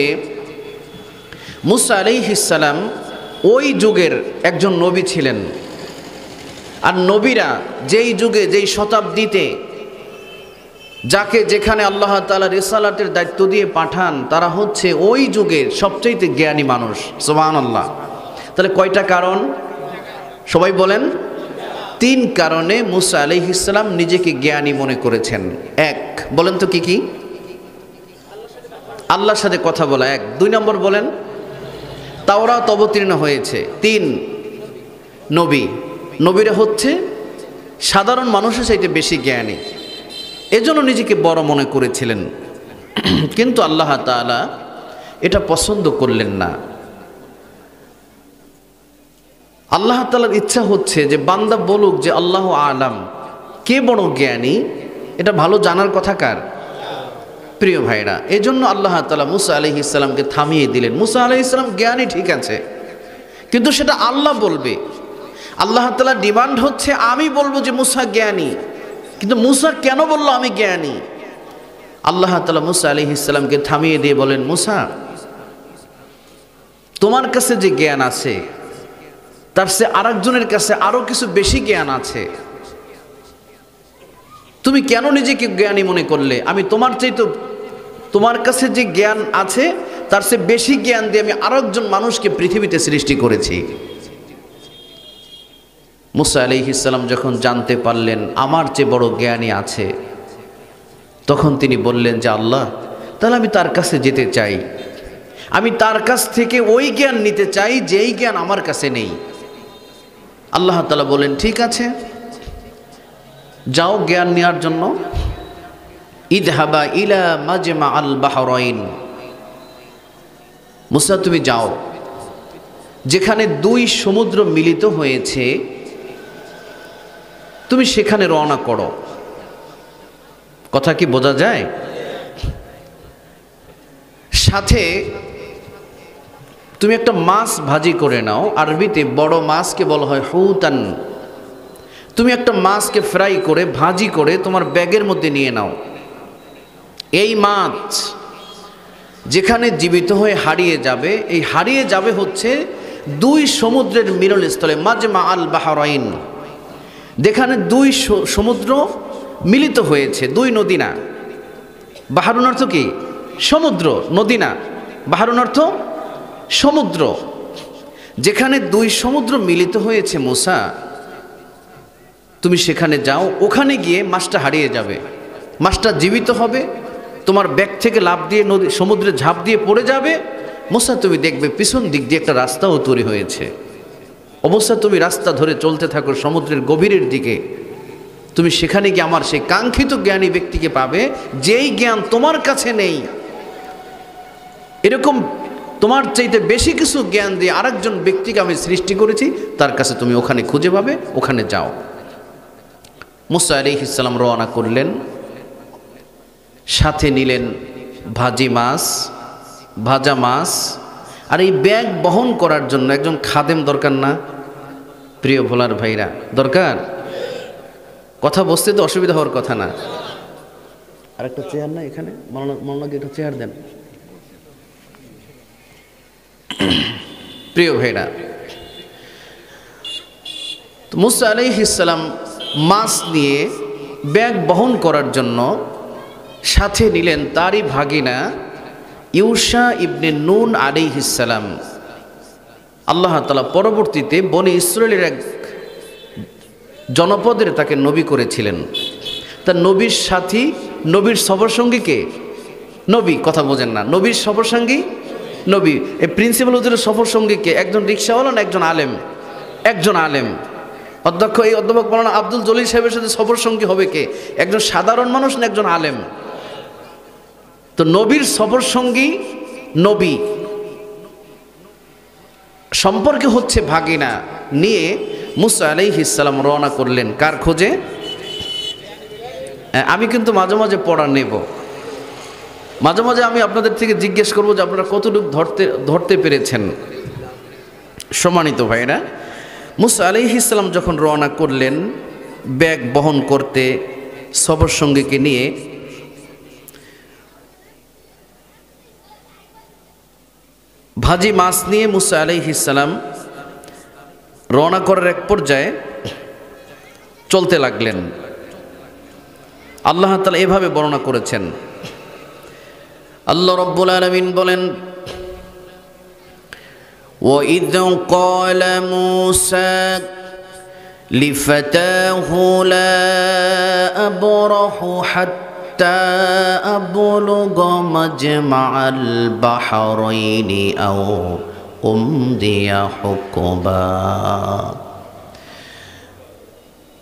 মুসা আলাইহিস সালাম ওই যুগের একজন নবী ছিলেন। আর নবীরা যেই যুগে, যেই শতাব্দীতে যাকে যেখানে আল্লাহ তাআলা রিসালাতের দায়িত্ব দিয়ে পাঠান, তারা হচ্ছে ওই যুগের সবচেয়ে জ্ঞানী মানুষ। সুবহানাল্লাহ। তাহলে কয়টা কারণ? সবাই বলেন। 3 কারণে মুসা আলাইহিস সালাম নিজেকে জ্ঞানী মনে করেছেন। 1, বলেন তো কি কি? আল্লাহর সাথে কথা বলা 1। 2 নম্বর বলেন, তাওরাত অবতীর্ণ হয়েছে। 3, নবীরা হচ্ছে সাধারণ মানুষের চাইতে বেশি জ্ঞানী, এজন্য নিজেকে বড় মনে করেছিলেন। কিন্তু আল্লাহ তাআলা এটা পছন্দ করলেন না। আল্লাহ তাআলার ইচ্ছা হচ্ছে যে বান্দা বলুক যে আল্লাহু আলাম, কে বড় জ্ঞানী, এটা ভালো জানার কথা কার? প্রিয় ভাইরা, এজন্য আল্লাহ তাআলা মুসা আলাইহিস সালামকে থামিয়ে দিলেন। মুসা আলাইহিস সালাম জ্ঞানী ঠিক আছে, কিন্তু সেটা আল্লাহ বলবে। আল্লাহ তাআলা ডিমান্ড হচ্ছে আমি বলবো যে মুসা জ্ঞানী, কিন্তু মুসা কেন বলল আমি জ্ঞানী? আল্লাহ তাআলা মুসা আলাইহিস সালামকে থামিয়ে দিয়ে বলেন, মুসা, তোমার কাছে যে জ্ঞান আছে তার চেয়ে আরেকজনের কাছে আরো কিছু বেশি জ্ঞান আছে। তুমি কেন নিজেকে জ্ঞানী মনে করলে? আমি তোমার কাছে যে জ্ঞান আছে তার চেয়ে বেশি জ্ঞান দিয়ে আমি আরেকজন মানুষকে পৃথিবীতে সৃষ্টি করেছি। মুসা আলাইহিস সালাম যখন জানতে পারলেন আমার চেয়ে বড় জ্ঞানী আছে, তখন তিনি বললেন যে আল্লাহ, তাহলে আমি তার কাছে যেতে চাই, আমি তার কাছ থেকে ওই জ্ঞান নিতে চাই যেই জ্ঞান আমার কাছে নেই। আল্লাহ তাআলা বলেন ঠিক আছে, যাও জ্ঞান নেওয়ার জন্য। ইদহাবা ইলা মাজমা আল বাহরাইন, মুসা তুমি যাও, যেখানে দুই সমুদ্র মিলিত হয়েছে তুমি সেখানে রওনা করো। কথা কি বোঝা যায়? সাথে তুমি একটা মাছ ভাজি করে নাও, আরবিতে বড় মাছকে বলা হয় হুতান। তুমি একটা মাছকে ফ্রাই করে ভাজি করে তোমার ব্যাগের মধ্যে নিয়ে নাও। এই মাছ যেখানে জীবিত হয়ে হারিয়ে যাবে, এই হারিয়ে যাবে হচ্ছে দুই সমুদ্রের মিলনস্থলে, মাজমা আল বাহরাইন, যেখানে দুই সমুদ্র মিলিত হয়েছে, দুই নদী না। বাহরুন অর্থ কি? সমুদ্র, নদী না। বাহরুন অর্থ সমুদ্র। যেখানে দুই সমুদ্র মিলিত হয়েছে মুসা, তুমি সেখানে যাও, ওখানে গিয়ে মাছটা হারিয়ে যাবে, মাছটা জীবিত হবে, তোমার ব্যাগ থেকে লাফ দিয়ে নদী সমুদ্রে ঝাঁপ দিয়ে পড়ে যাবে। মুসা তুমি দেখবে পিছন দিক দিয়ে একটা রাস্তাও তৈরি হয়েছে। অবশ্যই তুমি রাস্তা ধরে চলতে থাকো সমুদ্রের গভীরের দিকে, তুমি সেখানে গিয়ে আমার সেই কাঙ্ক্ষিত জ্ঞানী ব্যক্তিকে পাবে, যেই জ্ঞান তোমার কাছে নেই। এরকম তোমার চাইতে বেশি কিছু জ্ঞান দিয়ে আরেকজন ব্যক্তিকে আমি সৃষ্টি করেছি, তার কাছে তুমি ওখানে খুঁজে পাবে, ওখানে যাও। মুসা আলাইহিস সালাম রওনা করলেন, সাথে নিলেন ভাজি মাছ, ভাজা মাছ। আর এই ব্যাগ বহন করার জন্য একজন খাদেম দরকার না প্রিয় ভোলার ভাইরা? দরকার। কথা বসতে তো অসুবিধা হওয়ার কথা না। আর একটা চেয়ার না এখানে, মনোনাকে একটা চেয়ার দেন। প্রিয় ভাইরা, মুসা আলাইহিস সালাম মাছ নিয়ে ব্যাগ বহন করার জন্য সাথে নিলেন তারই ভাগিনা ইউশা ইবনে নুন আলাইহিস সালাম। আল্লাহ তাআলা পরবর্তীতে বনি ইসরায়েলের এক জনপদের তাকে নবী করেছিলেন। তা নবীর সাথী, নবীর সফরসঙ্গী কে? নবী। কথা বোঝেন না? নবীর সফরসঙ্গী নবী। এই প্রিন্সিপাল হুজুরের সফরসঙ্গী কে? একজন রিক্সাওয়ালা না একজন আলেম? একজন আলেম। অধ্যক্ষ এই অধ্যাপক মাওলানা আব্দুল জলিল সাহেবের সাথে সফরসঙ্গী হবে কে? একজন সাধারণ মানুষ না একজন আলেম? তো নবীর সফরসঙ্গী নবী সম্পর্কে হচ্ছে ভাগিনা নিয়ে মুসা আলাইহিস সালাম রওনা করলেন। কার খোঁজে? আমি কিন্তু মাঝে মাঝে পড়া নেব, মাঝে মাঝে আমি আপনাদের থেকে জিজ্ঞেস করব যে আপনারা কতটুকু ধরতে পেরেছেন। সম্মানিত ভাইরা, মুসা আলাইহিস সালাম যখন রওনা করলেন ব্যাগ বহন করতে সফরসঙ্গীকে নিয়ে, ভাজি মাছ নিয়ে মুসা আলাইহিস সালাম রওনা করার এক পর্যায়ে চলতে লাগলেন। আল্লাহ তাআলা এভাবে বর্ণনা করেছেন। আল্লাহ রাব্বুল আলামিন বলেন, وَإِذْ قَالَ مُوسَى لِفَتَاهُ لَا أَبْرَحُ حَتَّى أَبْلُغَ مَجْمَعَ الْبَحْرَيْنِ أَوْ أُمْضِيَ حُقُبًا।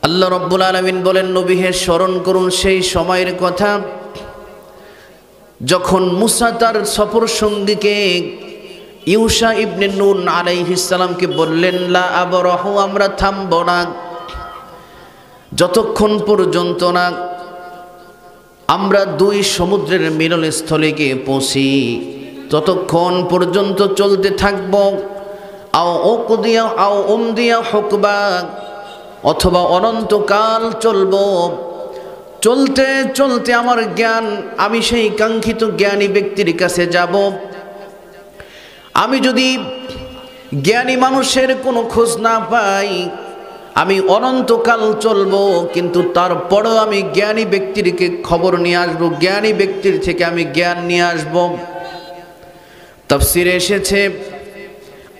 আল্লাহ রাব্বুল আলামিন বলেন, নবী হে স্মরণ করুন সেই সময়ের কথা যখন মুসা তার সফর সঙ্গীকে ইউশা ইবনে নুন আলাইহিস সালামকে বললেন, লা আবরাহু, আমরা থামব না যতক্ষণ পর্যন্ত না আমরা দুই সমুদ্রের মিলনস্থলে গিয়ে পৌঁছি, ততক্ষণ পর্যন্ত চলতে থাকব। আও উকদিয়া আও উমদিয়া হুকবা, অথবা অনন্তকাল চলব। চলতে চলতে আমার জ্ঞান, আমি সেই কাঙ্ক্ষিত জ্ঞানী ব্যক্তির কাছে যাব। আমি যদি জ্ঞানী মানুষের কোনো খোঁজ না পাই, আমি অনন্তকাল চলব, কিন্তু তারপরেও আমি জ্ঞানী ব্যক্তিকে খবর নিয়ে আসবো, জ্ঞানী ব্যক্তির থেকে আমি জ্ঞান নিয়ে আসব। তাফসিরে এসেছে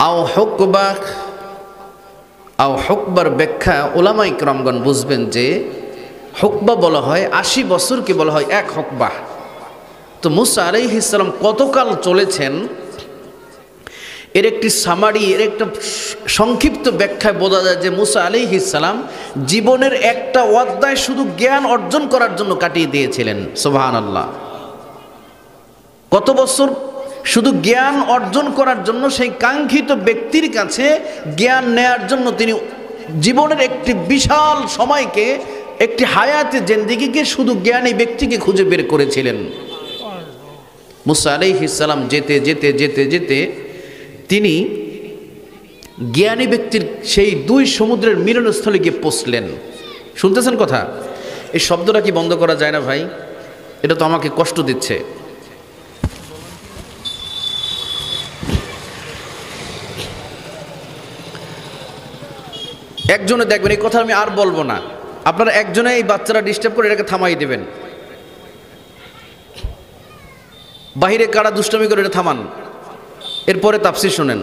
আও হুকবা, আও হুকবার ব্যাখ্যা ওলামা ইকরামগণ বুঝবেন যে হুকবা বলা হয় 80 বছরকে বলা হয় এক হুকবা। তো মুসা আলাইহিস সালাম কতকাল চলেছেন এর একটি সামারি, এর একটা সংক্ষিপ্ত ব্যাখ্যায় বোঝা যায় যে মুসা আলাইহিস সালাম জীবনের একটা অধ্যায় শুধু জ্ঞান অর্জন করার জন্য কাটিয়ে দিয়েছিলেন। সুবহানাল্লাহ। কত বছর শুধু জ্ঞান অর্জন করার জন্য, সেই কাঙ্ক্ষিত ব্যক্তির কাছে জ্ঞান নেয়ার জন্য তিনি জীবনের একটি বিশাল সময়কে, একটি হায়াতে জিন্দেগিকে শুধু জ্ঞানী ব্যক্তিকে খুঁজে বের করেছিলেন। মুসা আলাইহিস সালাম যেতে যেতে যেতে যেতে তিনি জ্ঞানী ব্যক্তির সেই দুই সমুদ্রের মিলনস্থলে গিয়ে পৌঁছলেন। শুনতেছেন কথা? এই শব্দটা কি বন্ধ করা যায় না ভাই? এটা তো আমাকে কষ্ট দিচ্ছে। একজনে দেখবেন, এই কথা আমি আর বলবো না, আপনারা একজনে এই বাচ্চারা ডিস্টার্ব করে এটাকে থামাই দেবেন। বাহিরে কারা দুষ্টামি করে এটা থামান, এরপরে তাফসীর শুনেন।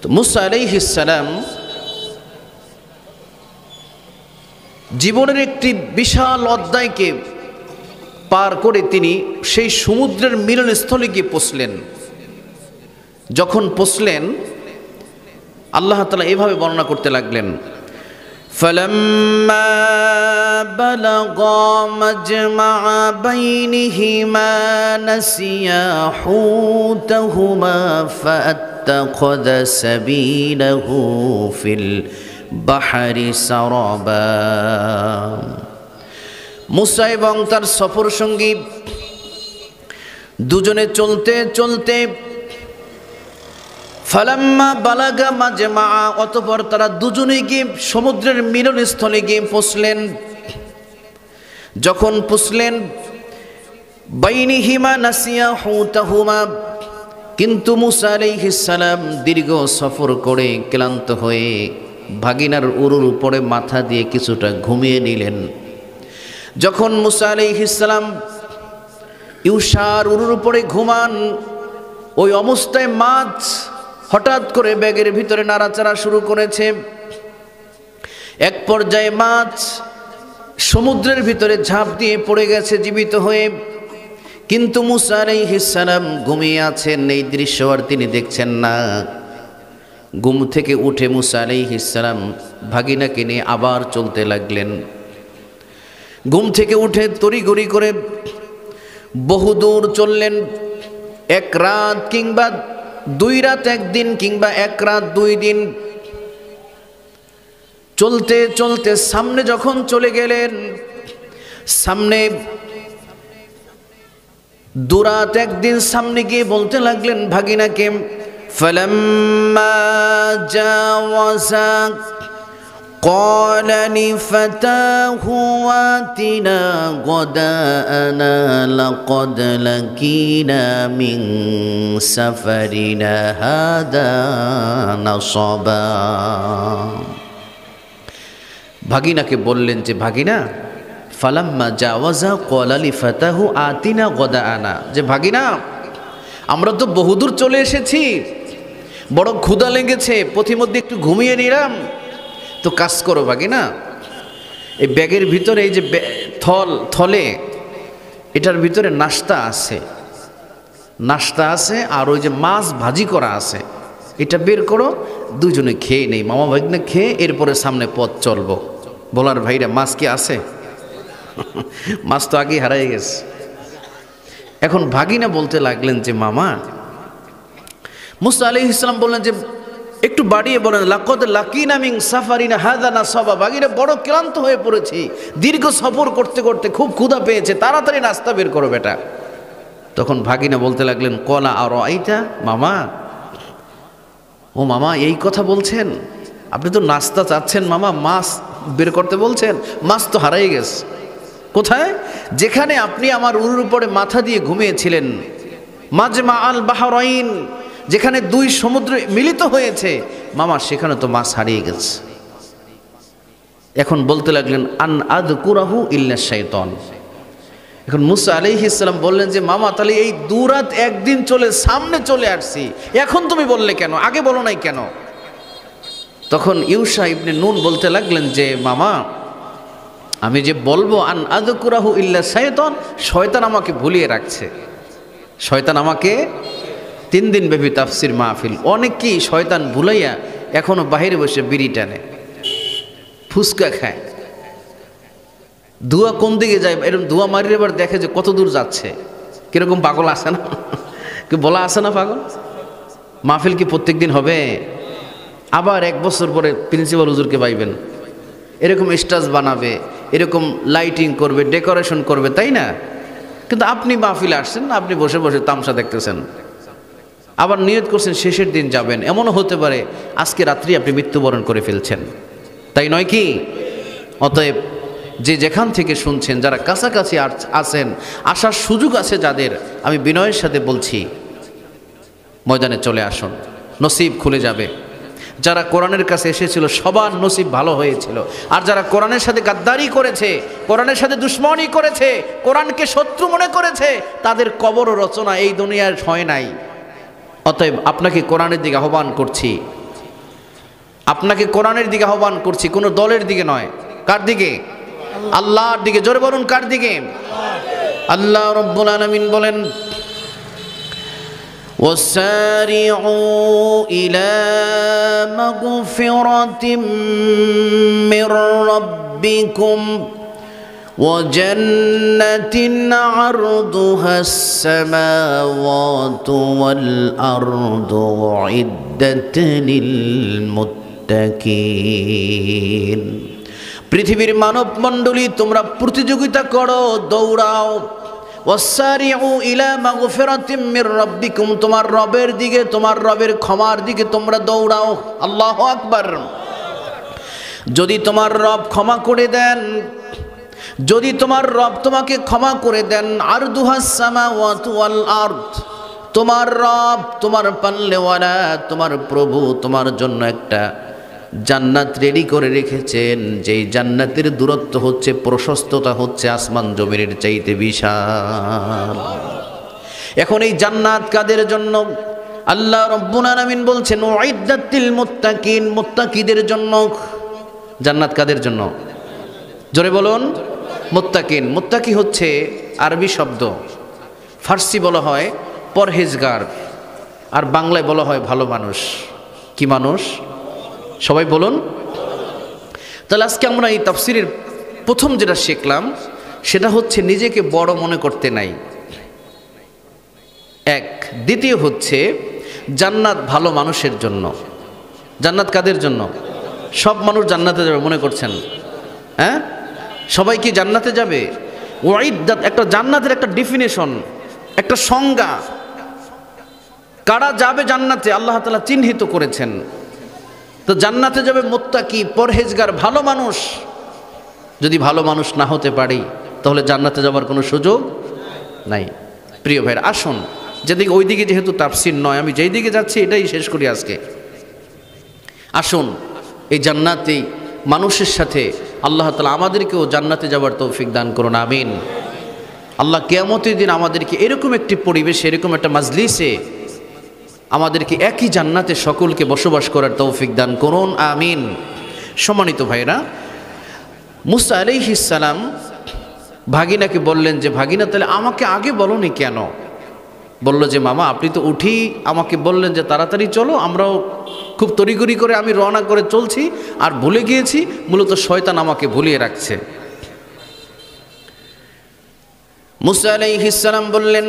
তো মুসা আলাইহিস সালাম জীবনের একটি বিশাল অধ্যায়কে পার করে তিনি সেই সমুদ্রের মিলনস্থলে গিয়ে পৌঁছলেন। যখন পৌঁছলেন আল্লাহ তাআলা এভাবে বর্ণনা করতে লাগলেন, فَلَمَّا بَلَغَا مَجْمَعَ بَيْنِهِمَا نَسِيَا حُوتَهُمَا فَاتَّخَذَ سَبِيلَهُ فِي الْبَحْرِ سَرَبًا। মুসা এবং তার সফর সঙ্গী দুজনে চলতে চলতে ফালাম্মা বালাগা মাজমা, অতঃপর তারা দুজনে গিয়ে সমুদ্রের মিলনস্থলে গিয়ে পৌঁছলেন। যখন পৌঁছলেন বাইনিহিমা নাসিয়া হুতাহুমা, কিন্তু মুসা আলাইহিস সালাম দীর্ঘ সফর করে ক্লান্ত হয়ে ভাগিনার উরুর উপরে মাথা দিয়ে কিছুটা ঘুমিয়ে নিলেন। যখন মুসা আলাইহিস সালাম ইউশার উরুর উপরে ঘুমান, ওই অবস্থায় মাছ হঠাৎ করে ব্যাগের ভিতরে নাড়াচাড়া শুরু করেছে। এক পর্যায়ে মাছ সমুদ্রের ভিতরে ঝাঁপ দিয়ে পড়ে গেছে জীবিত হয়ে। কিন্তু মুসা আলাইহিস সালাম ঘুমিয়ে আছেন, এই দৃশ্য আর তিনি দেখছেন না। ঘুম থেকে উঠে মুসা আলাইহিস সালাম ভাগিনাকে নিয়ে আবার চলতে লাগলেন। ঘুম থেকে উঠে তড়িঘড়ি করে বহুদূর চললেন। এক রাত কিংবা 2 রাত, একদিন কিংবা 1 রাত 2 দিন চলতে চলতে সামনে যখন চলে গেলেন, সামনে 2 রাত 1 দিন সামনে গিয়ে বলতে লাগলেন ভাগিনাকে, ফালাম্মা জাওয়াজা قال لفتاه آتنا غداءنا لقد لقينا من سفرنا هذا نصبا। ভাগিনাকে বললেন যে ভাগিনা, ফালাম্মা জাওয়াজা قال لفتاه آتنا غداءنا, যে ভাগিনা আমরা তো বহুদূর চলে এসেছি, বড় ক্ষুধা লেগেছে, পথিমধ্যে একটু ঘুমিয়ে নিলাম। তো কাজ করো ভাগিনা, এই ব্যাগের ভিতরে এই যে থলে এটার ভিতরে নাস্তা আছে আর ওই যে মাছ ভাজি করা আছে, এটা বের করো, দুজনে খেয়ে নেই, মামা ভাগিনা খেয়ে এরপরে সামনে পথ চলবো। বলার ভাইরা মাছ কি আছে? মাছ তো আগেই হারাই গেছে। এখন ভাগিনা বলতে লাগলেন যে মামা, মুসা আলাইহিস সালাম বললেন যে একটু বাড়িয়ে বলেন, লাকদ লাকিনা মিন সাফারিনা হাযা নাসাবা, ভাগিনা বড় ক্লান্ত হয়ে পড়েছি, দীর্ঘ সফর করতে করতে খুব ক্ষুধা পেয়েছে, তাড়াতাড়ি নাস্তা বের করো বেটা। তখন ভাগিনা বলতে লাগলেন, কলা আর আইতা মামা, ও মামা এই কথা বলছেন? আপনি তো নাস্তা চাচ্ছেন মামা, মাছ বের করতে বলছেন, মাছ তো হারাই গেছে। কোথায়? যেখানে আপনি আমার উরুর উপরে মাথা দিয়ে ঘুমিয়েছিলেন, মাজমা আল বাহরাইন, যেখানে 2 সমুদ্র মিলিত হয়েছে মামা, সেখানে তো মাছ হারিয়ে গেছে। এখন বলতে লাগলেন, আন আযকুরাহু ইল্লা শাইতান, এখন মুসা আলাইহিস সালাম বললেন যে মামা তাহলে এই দুরাত একদিন চলে সামনে চলে আসছি, এখন তুমি বললে কেন, আগে বলো নাই কেন? তখন ইউশা ইবনে নুন বলতে লাগলেন যে মামা আমি যে বলবো আন আযকুরাহু ইল্লা শাইতান, শয়তান আমাকে ভুলিয়ে রাখছে। শয়তান আমাকে 3 দিন ব্যাপী তাফসির মাহফিল, অনেকেই শয়তান ভুলাইয়া এখনো বাহিরে বসে বিড়ি টানে, ফুসকা খায়, ধোঁয়া কোন দিকে যায় এরকম ধোঁয়া মারিয়ে এবার দেখে যে কত দূর যাচ্ছে। কিরকম পাগল আসে না, কি বলা আসে না পাগল? মাহফিল কি প্রত্যেক দিন হবে? আবার 1 বছর পরে প্রিন্সিপাল হুজুরকে পাইবেন, এরকম স্টেজ বানাবে, এরকম লাইটিং করবে, ডেকোরেশন করবে, তাই না? কিন্তু আপনি মাহফিলে আসছেন না, আপনি বসে বসে তামসা দেখতেছেন, আবার নিয়ত করছেন শেষের দিন যাবেন। এমনও হতে পারে আজকে রাত্রি আপনি মৃত্যুবরণ করে ফেলছেন, তাই নয় কি? অতএব যে যেখান থেকে শুনছেন, যারা কাছাকাছি আছেন, আসার সুযোগ আছে যাদের, আমি বিনয়ের সাথে বলছি ময়দানে চলে আসুন, নসিব খুলে যাবে। যারা কোরআনের কাছে এসেছিল সবার নসিব ভালো হয়েছিল, আর যারা কোরআনের সাথে গাদ্দারি করেছে, কোরআনের সাথে দুশ্মনী করেছে, কোরআনকে শত্রু মনে করেছে, তাদের কবর রচনা এই দুনিয়ার হয় নাই। অতএব আপনাকে কোরআনের দিকে আহ্বান করছি, আপনাকে কোরআনের দিকে আহ্বান করছি, কোনো দলের দিকে নয়। কার দিকে? আল্লাহর দিকে। জোরে বলুন কার দিকে? আল্লাহ রাব্বুল আলামিন বলেন وَسَارِعُوا إِلَى مَغْفِرَةٍ مِّن رَّبِّكُمْ وَجَنَّةٍ عَرْضُهَا السَّمَاوَاتُ وَالْأَرْضُ أُعِدَّتْ لِلْمُتَّقِينَ। পৃথিবীর মানব মণ্ডলী তোমরা প্রতিযোগিতা করো, দৌড়াও। ওয়াসারিউ ইলা মাগফিরাতিম মির রাব্বিকুম, তোমার রবের দিকে, তোমার রবের ক্ষমার দিকে তোমরা দৌড়াও। আল্লাহু আকবার। যদি তোমার রব ক্ষমা করে দেন, যদি তোমার রব তোমাকে ক্ষমা করে দেন, আরদুহাস সামাওয়াতু ওয়াল আরদ, তোমার রব, তোমার পাল্লেওয়ালা, তোমার প্রভু তোমার জন্য একটা জান্নাত রেডি করে রেখেছেন, যেই জান্নাতের দূরত্ব হচ্ছে, প্রশস্ততা হচ্ছে আসমান জমিনের চাইতে বিশাল। এখন এই জান্নাত কাদের জন্য? আল্লাহ রাব্বুল আলামিন বলছেন উইদ্দাতিল মুত্তাকিন, মুত্তাকিদের জন্য। জান্নাত কাদের জন্য? জোরে বলুন। মুত্তাকিন। মুত্তাকি হচ্ছে আরবি শব্দ, ফার্সি বলা হয় পরহেজগার, আর বাংলায় বলা হয় ভালো মানুষ। কি মানুষ? সবাই বলুন। তাহলে আজকে আমরা এই তাফসিরের প্রথম যেটা শিখলাম সেটা হচ্ছে নিজেকে বড় মনে করতে নাই, এক। দ্বিতীয় হচ্ছে জান্নাত ভালো মানুষের জন্য। জান্নাত কাদের জন্য? সব মানুষ জান্নাতে যাবে মনে করছেন? হ্যাঁ, সবাই কি জান্নাতে যাবে? ওয়াইদাত একটা জান্নাতের একটা ডেফিনেশন, একটা সংজ্ঞা। কারা যাবে জান্নাতে আল্লাহ তাআলা চিহ্নিত করেছেন। তো জান্নাতে যাবে মুত্তাকি, পরহেজগার, ভালো মানুষ। যদি ভালো মানুষ না হতে পারি তাহলে জান্নাতে যাবার কোনো সুযোগ নাই। প্রিয় ভাইরা, আসুন যেদিকে, ওইদিকে যেহেতু তাফসির নয়, আমি যেই দিকে যাচ্ছি এটাই শেষ করি আজকে। আসুন এই জান্নাতে মানুষের সাথে আল্লাহ তাআলা আমাদেরকেও জান্নাতে যাবার তৌফিক দান করুন, আমিন। আল্লাহ কিয়ামতের দিন আমাদেরকে এরকম একটি পরিবেশে, এরকম একটা মাজলিসে আমাদেরকে একই জান্নাতে সকলকে বসবাস করার তৌফিক দান করুন, আমিন। সম্মানিত ভাইরা, মুসা আলাইহিস সালাম ভাগিনাকে বললেন যে ভাগিনা তাহলে আমাকে আগে বলনি কেন? বলল যে মামা আপনি তো উঠেই আমাকে বললেন যে তাড়াতাড়ি চলো, আমরাও খুব তড়িঘড়ি করে আমি রওনা করে চলছি, আর ভুলে গিয়েছি, মূলত শয়তান আমাকে ভুলিয়ে রাখছে। মুসা আলাইহিস সালাম বললেন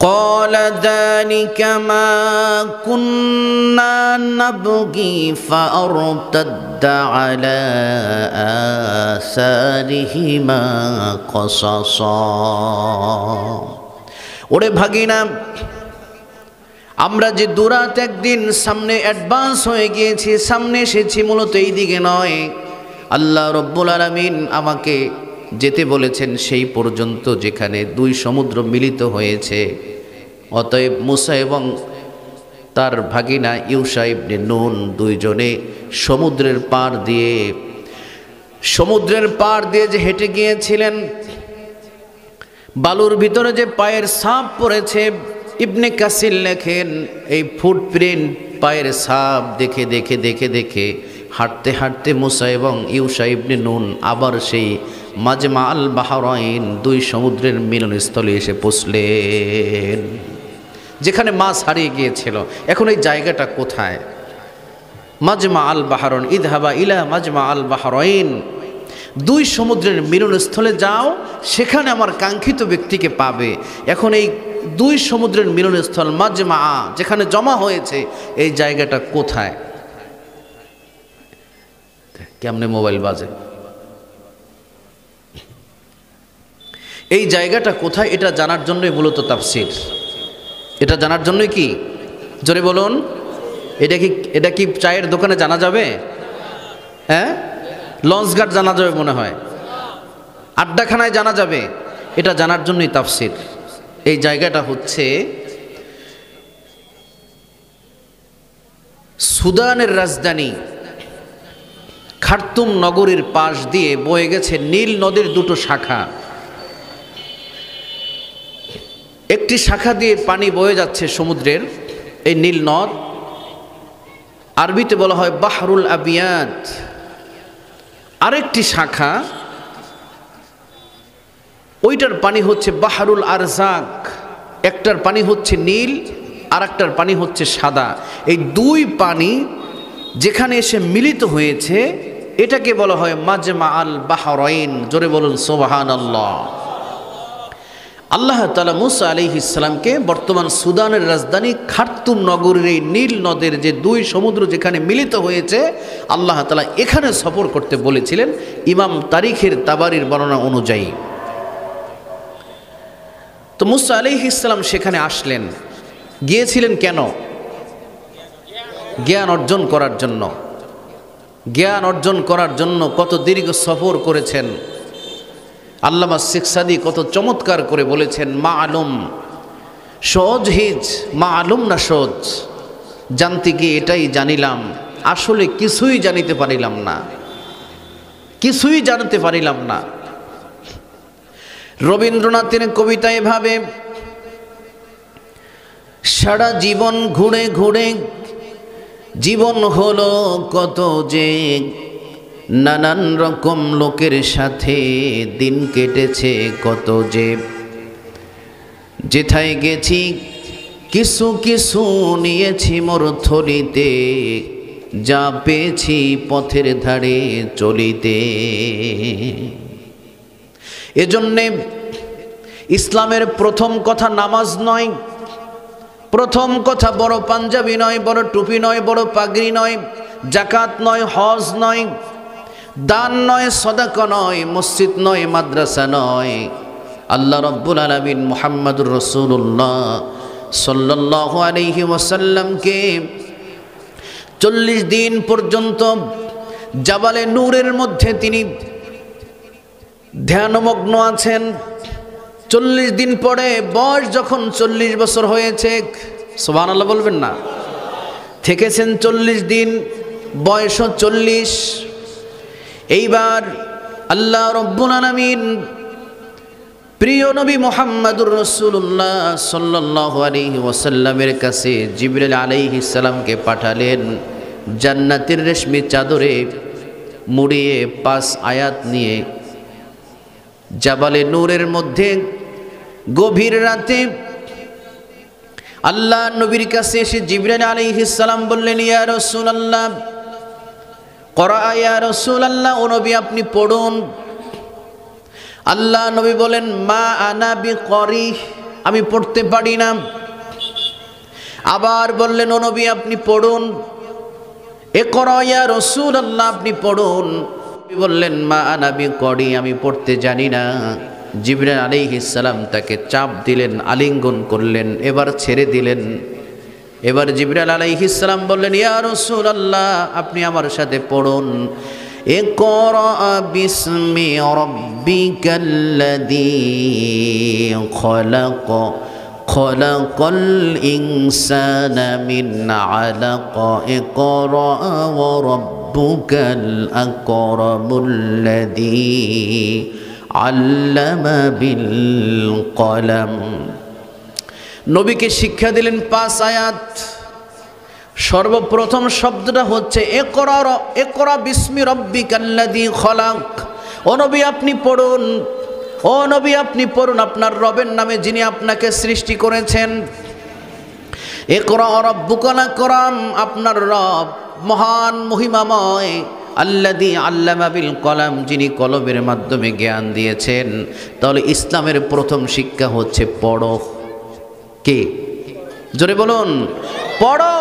قال ذلك ما كنا نبغي فأرتد على آثارهما قصصا। ওরে ভাগিনা, আমরা যে দুরাত একদিন সামনে অ্যাডভান্স হয়ে গিয়েছি, সামনে এসেছি, মূলত এই দিকে নয়। আল্লাহ রব্বুল আলামিন আমাকে যেতে বলেছেন সেই পর্যন্ত যেখানে 2 সমুদ্র মিলিত হয়েছে। অতএব মুসা এবং তার ভাগিনা ইউশা ইবনে নুন দুইজনে সমুদ্রের পার দিয়ে যে হেঁটে গিয়েছিলেন, বালুর ভিতরে যে পায়ের ছাপ পড়েছে, ইবনে কাসির লেখেন এই ফুটপ্রিন্ট পায়ের ছাপ দেখে দেখে দেখে দেখে হাঁটতে হাঁটতে মুসা এবং ইউশা ইবনে নুন আবার সেই মাজমা আল বাহরাইন, দুই সমুদ্রের মিলনস্থলে এসে পৌঁছলেন, যেখানে মাছ হারিয়ে গিয়েছিল। এখন এই জায়গাটা কোথায়? মাজমা আল বাহরাইন, ইদহাবা ইলা মাজমা আল বাহরাইন, দুই সমুদ্রের মিলনস্থলে যাও, সেখানে আমার কাঙ্ক্ষিত ব্যক্তিকে পাবে। এখন এই দুই সমুদ্রের মিলনস্থল মাজমা, যেখানে জমা হয়েছে, এই জায়গাটা কোথায়? কেমনে মোবাইল বাজে? এই জায়গাটা কোথায় এটা জানার জন্যই মূলত তাফসীর। এটা জানার জন্যই কি, জোরে বলুন, এটা কি চায়ের দোকানে জানা যাবে? হ্যাঁ, লঞ্চ ঘাট জানা যাবে মনে হয়, আড্ডাখানায় জানা যাবে। এটা জানার জন্যই তাফসীর। এই জায়গাটা হচ্ছে সুদানের রাজধানী খার্তুম নগরীর পাশ দিয়ে বয়ে গেছে নীল নদীর দুটো শাখা। একটি শাখা দিয়ে পানি বয়ে যাচ্ছে সমুদ্রের, এই নীল নদ, আরবিতে বলা হয় বাহরুল আবিয়াদ। আরেকটি শাখা, ওইটার পানি হচ্ছে বাহরুল আরজাক। একটার পানি হচ্ছে নীল, আর একটার পানি হচ্ছে সাদা। এই দুই পানি যেখানে এসে মিলিত হয়েছে, এটাকে বলা হয় মাজমা আল বাহরাইন। জোরে বলুন সুবহানাল্লাহ। আল্লাহ তাআলা মুসা আলাইহিস সালামকে বর্তমান সুদানের রাজধানী খার্তুম নগরীর এই নীল নদের যে দুই সমুদ্র যেখানে মিলিত হয়েছে, আল্লাহ তাআলা এখানে সফর করতে বলেছিলেন ইমাম তারিখের তাবারির বর্ণনা অনুযায়ী। তো মুসা আলাইহিস সালাম সেখানে আসলেন। গিয়েছিলেন কেন? জ্ঞান অর্জন করার জন্য। জ্ঞান অর্জন করার জন্য কত দীর্ঘ সফর করেছেন। আল্লামা শেখ সাদি কত চমৎকার করে বলেছেন, মাআলুম সহজ হিজ, মাআলুম না সহজ। জানতে গিয়ে এটাই জানিলাম, আসলে কিছুই জানিতে পারিলাম না, কিছুই জানতে পারিলাম না। রবীন্দ্রনাথের কবিতা এভাবে, সারা জীবন ঘুরে ঘুরে জীবন হলো কত যে, নানান রকম লোকের সাথে দিন কেটেছে কত যে, যেথায় গেছি কিছু কিছু নিয়েছি মোর থলিতে, যা পেয়েছি পথের ধারে চলিতে। এজন্যে ইসলামের প্রথম কথা নামাজ নয়, প্রথম কথা বড় পাঞ্জাবি নয়, বড় টুপি নয়, বড় পাগড়ি নয়, জাকাত নয়, হজ নয়, দান নয়, সদাকা নয়, মসজিদ নয়, মাদ্রাসা নয়। আল্লাহ রাব্বুল আলামিন মুহাম্মদুর রাসূলুল্লাহ সাল্লাল্লাহু আলাইহি ওয়াসাল্লামকে 40 দিন পর্যন্ত জাবালে নূরের মধ্যে তিনি ধ্যানমগ্ন আছেন। 40 দিন পরে বয়স যখন 40 বছর হয়েছে, সুবহানাল্লাহ বলবেন না, থেকেছেন 40 দিন, বয়সও 40। এইবার আল্লাহ রাব্বুল আলামিন প্রিয় নবী মুহাম্মদুর রাসূলুল্লাহ সাল্লাল্লাহু আলাইহি ওয়াসাল্লামের কাছে জিবরিল আলাইহিস সালামকে পাঠালেন, জান্নাতের রেশমি চাদরে মুড়িয়ে 5 আয়াত নিয়ে জাবালে নূরের মধ্যে গভীর রাতে আল্লাহ নবীর কাছে এসে জিবরিল আলাইহিস সালাম বললেন, ইয়া রাসূলুল্লাহ করা, ইয়া রাসূলুল্লাহ, ও নবী আপনি পড়ুন। আল্লাহ নবী বলেন, মা আনা বিকরি, আমি পড়তে পারি না। আবার বললেন, ও নবী আপনি পড়ুন। ইকরা ইয়া রাসূলুল্লাহ, আপনি পড়ুন। বললেন, মা আনা বিকরি, আমি পড়তে জানি না। জিবরিল আলাইহিস সালাম তাকে চাপ দিলেন, আলিঙ্গন করলেন, এবার ছেড়ে দিলেন। এবার জিবরিল আলাইহিস সালাম বললেন, ইয়া রাসূলুল্লাহ আপনি আমার সাথে পড়ুন। ইকরা বিসমি রাব্বিকাল্লাযী খলাক, খলাকাল ইনসানা মিন আলাক, ইকরা ওয়া রাব্বুকাল আকরামুল্লাযী আল্লামা বিল কলম। নবীকে শিক্ষা দিলেন 5 আয়াত। সর্বপ্রথম শব্দটা হচ্ছে ইকরা বিসমি রাব্বিকাল্লাযী খলাক। ও নবী আপনি পড়ুন, ও নবী আপনি পড়ুন আপনার রবের নামে যিনি আপনাকে সৃষ্টি করেছেন। ইকরা রাব্বুকাল আকরাম, আপনার রব মহান মহিমাময়। আল্লাযী আল্লামা বিল কলম, যিনি কলমের মাধ্যমে জ্ঞান দিয়েছেন। তাহলে ইসলামের প্রথম শিক্ষা হচ্ছে পড়ো। কে? জোরে বলুন, পড়ো।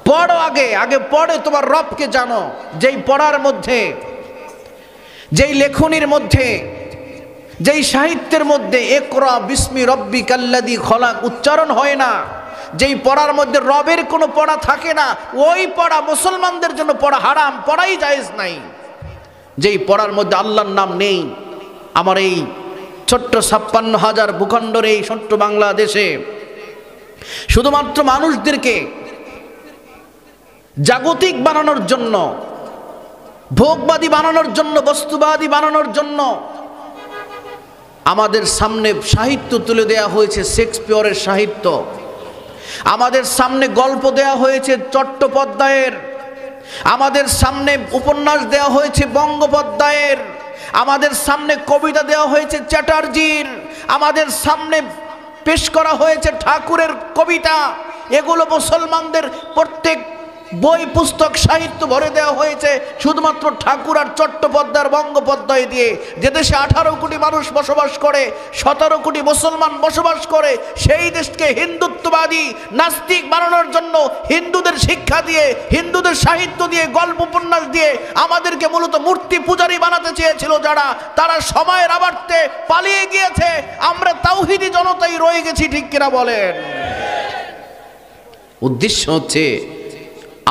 পড়ো, আগে পড়ে তোমার রবকে জানো। যেই পড়ার মধ্যে, যেই লেখনির মধ্যে, যেই সাহিত্যের মধ্যে ইকরা বিসমি রাব্বিকাল্লাযী খলাক উচ্চারণ হয় না, যেই পড়ার মধ্যে রবের কোনো পড়া থাকে না, ওই পড়া মুসলমানদের জন্য পড়া হারাম, পড়াই জায়েজ নাই। যেই পড়ার মধ্যে আল্লাহর নাম নেই। আমার এই ছোট্ট 56,000 ভূখণ্ডের এই ছোট্ট বাংলাদেশে শুধুমাত্র মানুষদেরকে জাগতিক বানানোর জন্য, ভোগবাদী বানানোর জন্য, বস্তুবাদী বানানোর জন্য আমাদের সামনে সাহিত্য তুলে দেয়া হয়েছে শেক্সপিয়রের সাহিত্য। আমাদের সামনে গল্প দেয়া হয়েছে চট্টোপাধ্যায়ের। আমাদের সামনে উপন্যাস দেয়া হয়েছে বঙ্গোপাধ্যায়ের। আমাদের সামনে কবিতা দেওয়া হয়েছে চ্যাটার্জির। আমাদের সামনে পেশ করা হয়েছে ঠাকুরের কবিতা। এগুলো মুসলমানদের প্রত্যেক বই পুস্তক সাহিত্য ভরে দেওয়া হয়েছে শুধুমাত্র ঠাকুর আর চট্টোপাধ্যায় বঙ্গোপাধ্যায় দিয়ে। যে দেশে 18 কোটি মানুষ বসবাস করে, 17 কোটি মুসলমান বসবাস করে, সেই দেশকে হিন্দুত্ববাদী নাস্তিক বানানোর জন্য হিন্দুদের শিক্ষা দিয়ে, হিন্দুদের সাহিত্য দিয়ে, গল্প উপন্যাস দিয়ে আমাদেরকে মূলত মূর্তি পূজারী বানাতে চেয়েছিল যারা, তারা সময়ের আবর্তে পালিয়ে গিয়েছে। আমরা তাওহীদি জনতাই রয়ে গেছি, ঠিক কিনা বলেন? উদ্দেশ্য হচ্ছে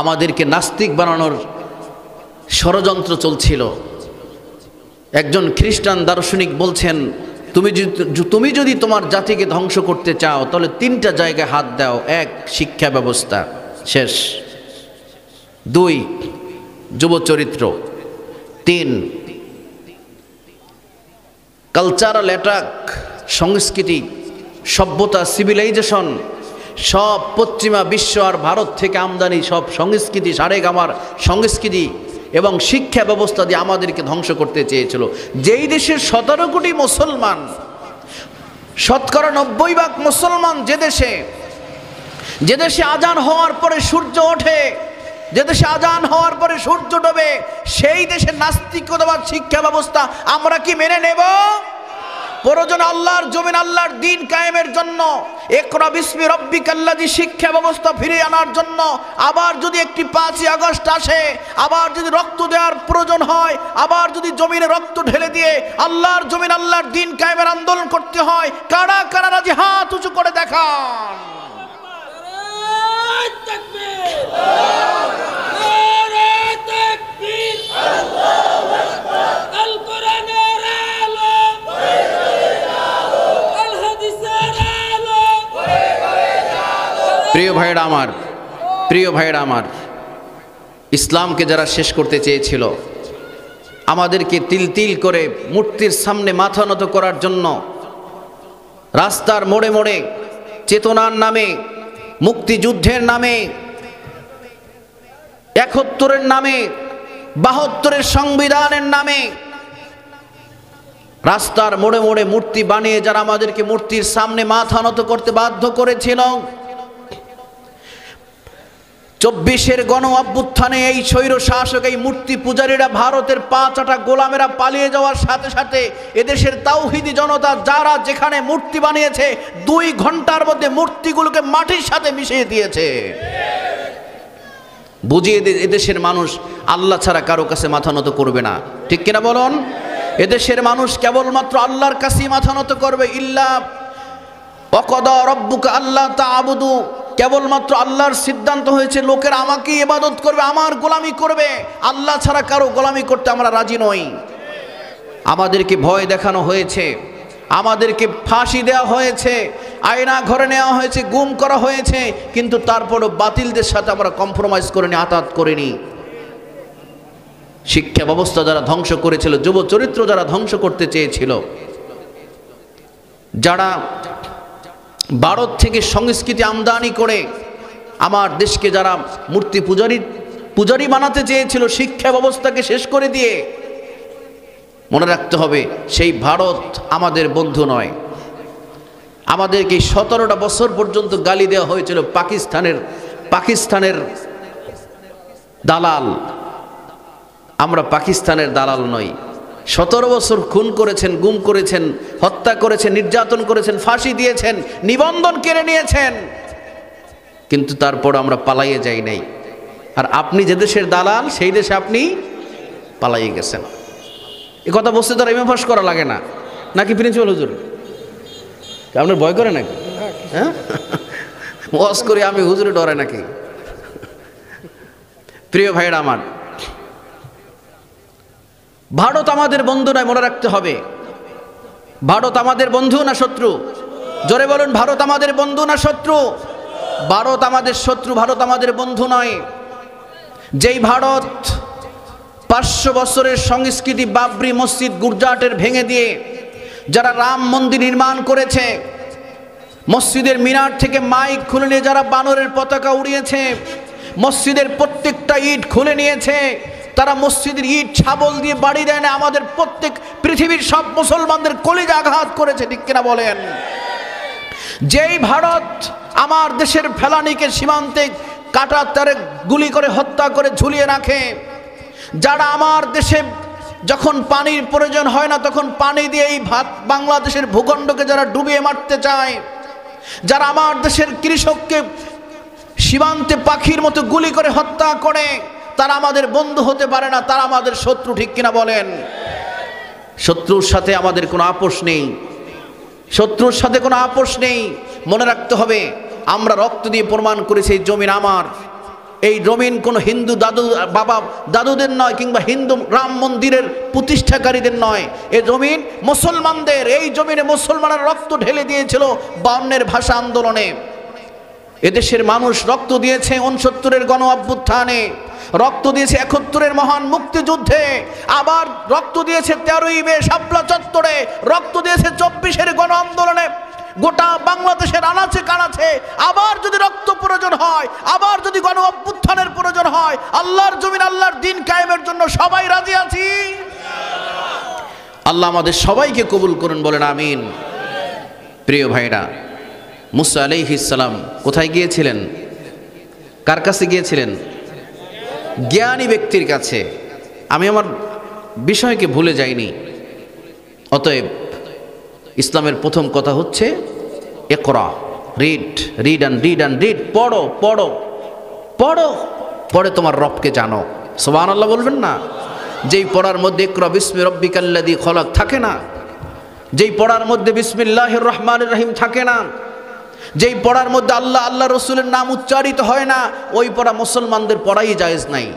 আমাদেরকে নাস্তিক বানানোর ষড়যন্ত্র চলছিল। একজন খ্রিস্টান দার্শনিক বলছেন, তুমি যদি তোমার জাতিকে ধ্বংস করতে চাও তাহলে 3টা জায়গায় হাত দাও। 1, শিক্ষা ব্যবস্থা, শেষ। 2, যুব চরিত্র। 3, কালচারাল অ্যাটাক, সংস্কৃতি, সভ্যতা, সিভিলাইজেশন। সব পশ্চিমা বিশ্ব আর ভারত থেকে আমদানি সব সংস্কৃতি, সারেগামার সংস্কৃতি এবং শিক্ষা ব্যবস্থা দিয়ে আমাদেরকে ধ্বংস করতে চেয়েছিল। যেই দেশের 17 কোটি মুসলমান, শতকরা 90% মুসলমান, যে দেশে আজান হওয়ার পরে সূর্য ওঠে, যে দেশে আজান হওয়ার পরে সূর্য ডোবে, সেই দেশের নাস্তিকতাবাদ শিক্ষা ব্যবস্থা আমরা কি মেনে নেব? প্রয়োজন আল্লাহর জমিন, আল্লাহর দ্বীন কায়েমের জন্য ইকরা বিসমি রাব্বিকাল্লাযী শিক্ষা ব্যবস্থা ফিরিয়ে আনার জন্য। আবার যদি একটি 5ই আগস্ট আসে, আবার যদি রক্ত দেওয়ার প্রয়োজন হয়, আবার যদি জমিনে রক্ত ঢেলে দিয়ে আল্লাহর জমিন, আল্লাহর দ্বীন কায়েমের আন্দোলন করতে হয়, কারা কারা রাজি হাত উঁচু করে দেখান। প্রিয় ভাইয়েরা আমার, ইসলামকে যারা শেষ করতে চেয়েছিল, আমাদেরকে তিল তিল করে মূর্তির সামনে মাথা নত করার জন্য রাস্তার মোড়ে মোড়ে চেতনার নামে, মুক্তিযুদ্ধের নামে, 71-এর নামে, 72-এর সংবিধানের নামে রাস্তার মোড়ে মোড়ে মূর্তি বানিয়ে যারা আমাদেরকে মূর্তির সামনে মাথা নত করতে বাধ্য করেছিল, 24-এর গণ অভ্যুত্থানে এই স্বৈর শাসক, এই মূর্তি পূজারীরা, ভারতের 5 গোলামেরা পালিয়ে যাওয়ার সাথে সাথে এদেশের তাওহীদি জনতা যারা যেখানে মূর্তি বানিয়েছে 2 ঘন্টার মধ্যে মূর্তিগুলোকে মাটির সাথে মিশিয়ে দিয়েছে। বুঝিয়ে এদেশের মানুষ আল্লাহ ছাড়া কারো কাছে মাথা নত করবে না, ঠিক কিনা বলুন? এদেশের মানুষ কেবলমাত্র আল্লাহর কাছেই মাথা নত করবে। ইল্লা ওয়াকাদা রাব্বুকা আল্লা তা'বুদু, কেবলমাত্র আল্লাহর সিদ্ধান্ত হয়েছে লোকেরা আমাকেই ইবাদত করবে, আমার গোলামি করবে, আল্লাহ ছাড়া কারো গোলামি করতে আমরা রাজি নই। আমাদেরকে ভয় দেখানো হয়েছে, আমাদেরকে ফাঁসি দেওয়া হয়েছে, আয়না ঘরে নেওয়া হয়েছে, গুম করা হয়েছে, কিন্তু তারপরও বাতিলদের সাথে আমরা কম্প্রোমাইজ করিনি, আতাত করিনি। শিক্ষা ব্যবস্থা যারা ধ্বংস করেছিল, যুব চরিত্র যারা ধ্বংস করতে চেয়েছিল, যারা ভারত থেকে সংস্কৃতি আমদানি করে আমার দেশকে যারা মূর্তি পূজারি বানাতে চেয়েছিল, শিক্ষা ব্যবস্থাকে শেষ করে দিয়ে, মনে রাখতে হবে সেই ভারত আমাদের বন্ধু নয়। আমাদেরকে 17টা বছর পর্যন্ত গালি দেওয়া হয়েছিল পাকিস্তানের দালাল। আমরা পাকিস্তানের দালাল নই। 17 বছর খুন করেছেন, গুম করেছেন, হত্যা করেছেন, নির্যাতন করেছেন, ফাঁসি দিয়েছেন, নিবন্ধন কেড়ে নিয়েছেন, কিন্তু তারপর আমরা পালাইয়ে যাই নাই। আর আপনি যে দেশের দালাল সেই দেশে আপনি পালাইয়ে গেছেন। এ কথা বলতে তার এমএ পাস করা লাগে না নাকি প্রিন্সিপাল হুজুর? আপনার ভয় করে নাকি? হ্যাঁ, ওয়াজ করি আমি, হুজুরে ডরে নাকি? প্রিয় ভাইরা আমার, ভারত আমাদের বন্ধু নয়, মনে রাখতে হবে। ভারত আমাদের বন্ধু না শত্রু? জোরে বলুন, ভারত আমাদের বন্ধু না শত্রু? ভারত আমাদের শত্রু, ভারত আমাদের বন্ধু নয়। যেই ভারত 500 বছরের সংস্কৃতি, বাবরি মসজিদ, গুজরাটের ভেঙে দিয়ে যারা রাম মন্দির নির্মাণ করেছে, মসজিদের মিনার থেকে মাইক খুলে নিয়ে যারা বানরের পতাকা উড়িয়েছে, মসজিদের প্রত্যেকটা ইট খুলে নিয়েছে, তারা মসজিদের ইট ছাবল দিয়ে বাড়ি দেয় না, আমাদের প্রত্যেক পৃথিবীর সব মুসলমানদের কলিজা আঘাত করেছে, ঠিক কিনা বলেন? যেই ভারত আমার দেশের ফেলানিকে সীমান্তে কাঁটার তারে গুলি করে হত্যা করে ঝুলিয়ে রাখে, যারা আমার দেশে যখন পানির প্রয়োজন হয় না তখন পানি দিয়ে এই বাংলাদেশের ভূখণ্ডকে যারা ডুবিয়ে মারতে চায়, যারা আমার দেশের কৃষককে সীমান্তে পাখির মতো গুলি করে হত্যা করে, তারা আমাদের বন্ধু হতে পারে না, তারা আমাদের শত্রু, ঠিক কিনা বলেন? শত্রুর সাথে আমাদের কোনো আপোষ নেই, শত্রুর সাথে কোনো আপোষ নেই। মনে রাখতে হবে, আমরা রক্ত দিয়ে প্রমাণ করেছি এই জমিন আমার। এই জমিন কোনো হিন্দু দাদুদের নয়, কিংবা হিন্দু রাম মন্দিরের প্রতিষ্ঠাকারীদের নয়। এই জমিন মুসলমানদের। এই জমিনে মুসলমানের রক্ত ঢেলে দিয়েছিল 52-এর ভাষা আন্দোলনে। এদেশের মানুষ রক্ত দিয়েছে 69-এর গণ অভ্যুত্থানে, রক্ত দিয়েছে 71-এর মহান মুক্তিযুদ্ধে, আবার রক্ত দিয়েছে 13ই মে শাপলা চত্বরে, রক্ত দিয়েছে 24-এর গণ আন্দোলনে। গোটা বাংলাদেশের আনাচে কানাচে আবার যদি রক্ত প্রয়োজন হয়, আবার যদি গণ অভ্যুত্থানের প্রয়োজন হয়, আল্লাহর জমিন, আল্লাহর দিন কায়েমের জন্য সবাই রাজি আছি। আল্লাহ আমাদের সবাইকে কবুল করুন, বলেন আমিন। প্রিয় ভাইরা, মুসা আলাইহিস সালাম কোথায় গিয়েছিলেন? কার কাছে গিয়েছিলেন? জ্ঞানী ব্যক্তির কাছে। আমি আমার বিষয়কে ভুলে যাইনি। অতএব ইসলামের প্রথম কথা হচ্ছে ইকরা, রিড অ্যান্ড রিড। পড়ো পড়ো পড়ো, পড়ে তোমার রবকে জানো। সুবহানাল্লাহ বলবেন না? যেই পড়ার মধ্যে ইকরা বিসমি রব্বিকাল্লাযী খলাক থাকে না, যেই পড়ার মধ্যে বিসমিল্লাহির রহমানির রহিম থাকে না, যেই পড়ার মধ্যে আল্লাহ আল্লাহ রসুলের নাম উচ্চারিত হয় না, ওই পড়া মুসলমানদের পড়াই জায়েজ নাই।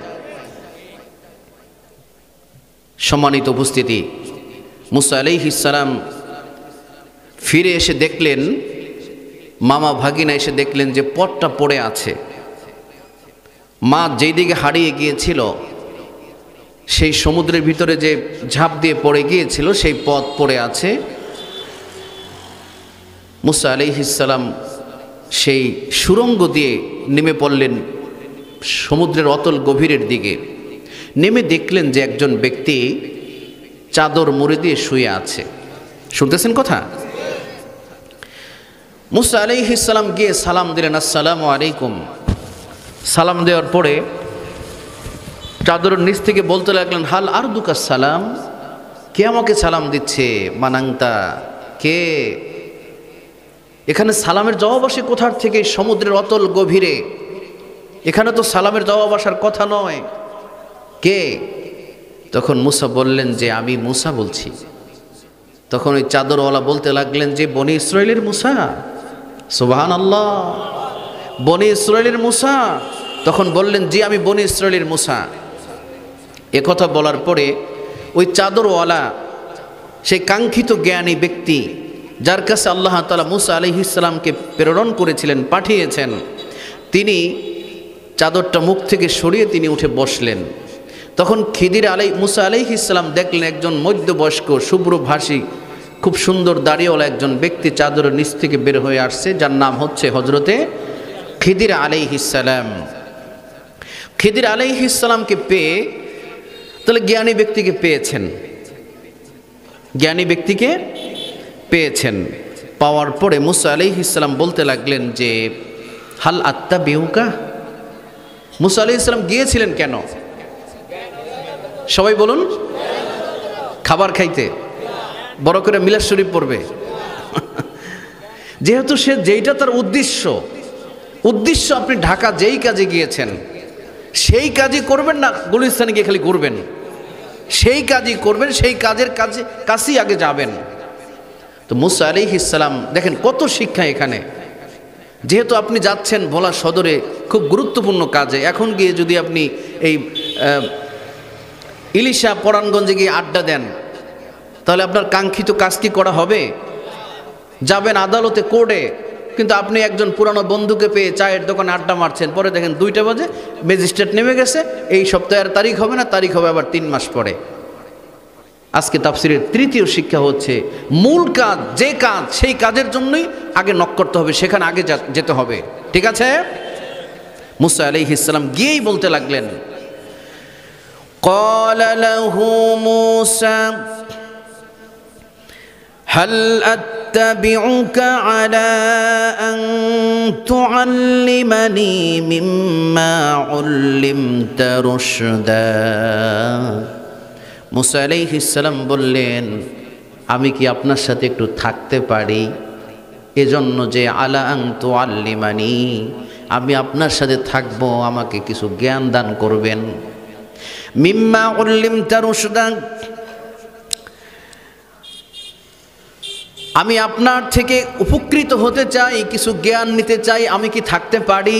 সম্মানিত উপস্থিতি, মুসা আলাইহিস সালাম ফিরে এসে দেখলেন, মামা ভাগিনা এসে দেখলেন যে পথটা পড়ে আছে। মা যেই দিকে হারিয়ে গিয়েছিল, সেই সমুদ্রের ভিতরে যে ঝাঁপ দিয়ে পড়ে গিয়েছিল, সেই পথ পড়ে আছে। মুসা আলাইহিস সালাম সেই সুড়ঙ্গ দিয়ে নেমে পড়লেন সমুদ্রের অতল গভীরের দিকে। নেমে দেখলেন যে একজন ব্যক্তি চাদর মুড়ি দিয়ে শুয়ে আছে। শুনতেছেন কথা? মুসা আলাইহিস সালাম গিয়ে সালাম দিলেন, আসসালামু আলাইকুম। সালাম দেওয়ার পরে চাদরের নিচ থেকে বলতে লাগলেন, হাল আরদুকা সালাম, কে আমাকে সালাম দিচ্ছে? মানাংতা, কে? এখানে সালামের জবাব আসে কোথার থেকে? সমুদ্রের অতল গভীরে। এখানে তো সালামের জবাব আসার কথা নয়। কে? তখন মুসা বললেন যে আমি মুসা বলছি। তখন ওই চাদরওয়ালা বলতে লাগলেন যে বনি ইসরাইলের মুসা। সুবহানাল্লাহ, বনি ইসরাইলের মুসা। তখন বললেন জি আমি বনি ইসরাইলের মুসা। একথা বলার পরে ওই চাদরওয়ালা, সেই কাঙ্ক্ষিত জ্ঞানী ব্যক্তি যার কাছে আল্লাহ তাআলা মুসা আলাইহিস সালামকে প্রেরণ করেছিলেন, পাঠিয়েছেন, তিনি চাদরটা মুখ থেকে সরিয়ে তিনি উঠে বসলেন। তখন মুসা আলাইহিস সালাম দেখলেন একজন মধ্যবয়স্ক শুভ্রভাষী খুব সুন্দর দাড়িওয়ালা একজন ব্যক্তি চাদরের নিচ থেকে বের হয়ে আসছে, যার নাম হচ্ছে হযরতে খিদির আলাইহিস সালাম। খিদির আলাইহিস সালামকে পেয়ে, তাহলে জ্ঞানী ব্যক্তিকে পেয়েছেন, জ্ঞানী ব্যক্তিকে পেয়েছেন। পাওয়ার পরে মুসা আলাইহিস সালাম বলতে লাগলেন যে হাল আত্তাবিউকা। মুসা আলাইহিস সালাম গিয়েছিলেন কেন? সবাই বলুন। খাবার খাইতে, বড় করে মিলাদ শরীফ পড়বে। যেহেতু সে যেইটা তার উদ্দেশ্য আপনি ঢাকা যেই কাজে গিয়েছেন সেই কাজই করবেন না, গুলিস্তানে গিয়ে খালি ঘুরবেন, সেই কাজই করবেন, সেই কাছেই আগে যাবেন। তো মুসা আলাইহিস সালাম দেখেন কত শিক্ষা এখানে। যেহেতু আপনি যাচ্ছেন ভোলা সদরে খুব গুরুত্বপূর্ণ কাজে, এখন গিয়ে যদি আপনি এই ইলিশা পরাণগঞ্জে গিয়ে আড্ডা দেন, তাহলে আপনার কাঙ্ক্ষিত কাজ কি করা হবে? যাবেন আদালতে, কোর্টে, কিন্তু আপনি একজন পুরানো বন্ধুকে পেয়ে চায়ের দোকানে আড্ডা মারছেন, পরে দেখেন 2টা বাজে ম্যাজিস্ট্রেট নেমে গেছে, এই সপ্তাহের তারিখ হবে না, তারিখ হবে আবার 3 মাস পরে। আজকে তাফসিরের তৃতীয় শিক্ষা হচ্ছে মূল কাজ, যে কাজ সেই কাজের জন্যই আগে নক করতে হবে, সেখানে আগে যেতে হবে। ঠিক আছে? মুসা আলাইহিস সালাম গিয়েই বলতে লাগলেন, قال له موسى هل أتبعك على أن تعلمني مما علمت رشدا। মুসা আলাইহিস সালাম বললেন, আমি কি আপনার সাথে একটু থাকতে পারি? এজন্য যে আলা আন তুআল্লিমানি, আমি আপনার সাথে থাকবো, আমাকে কিছু জ্ঞান দান করবেন। মিম্মা উল্লিমতা রুশদা, আমি আপনার থেকে উপকৃত হতে চাই, কিছু জ্ঞান নিতে চাই, আমি কি থাকতে পারি?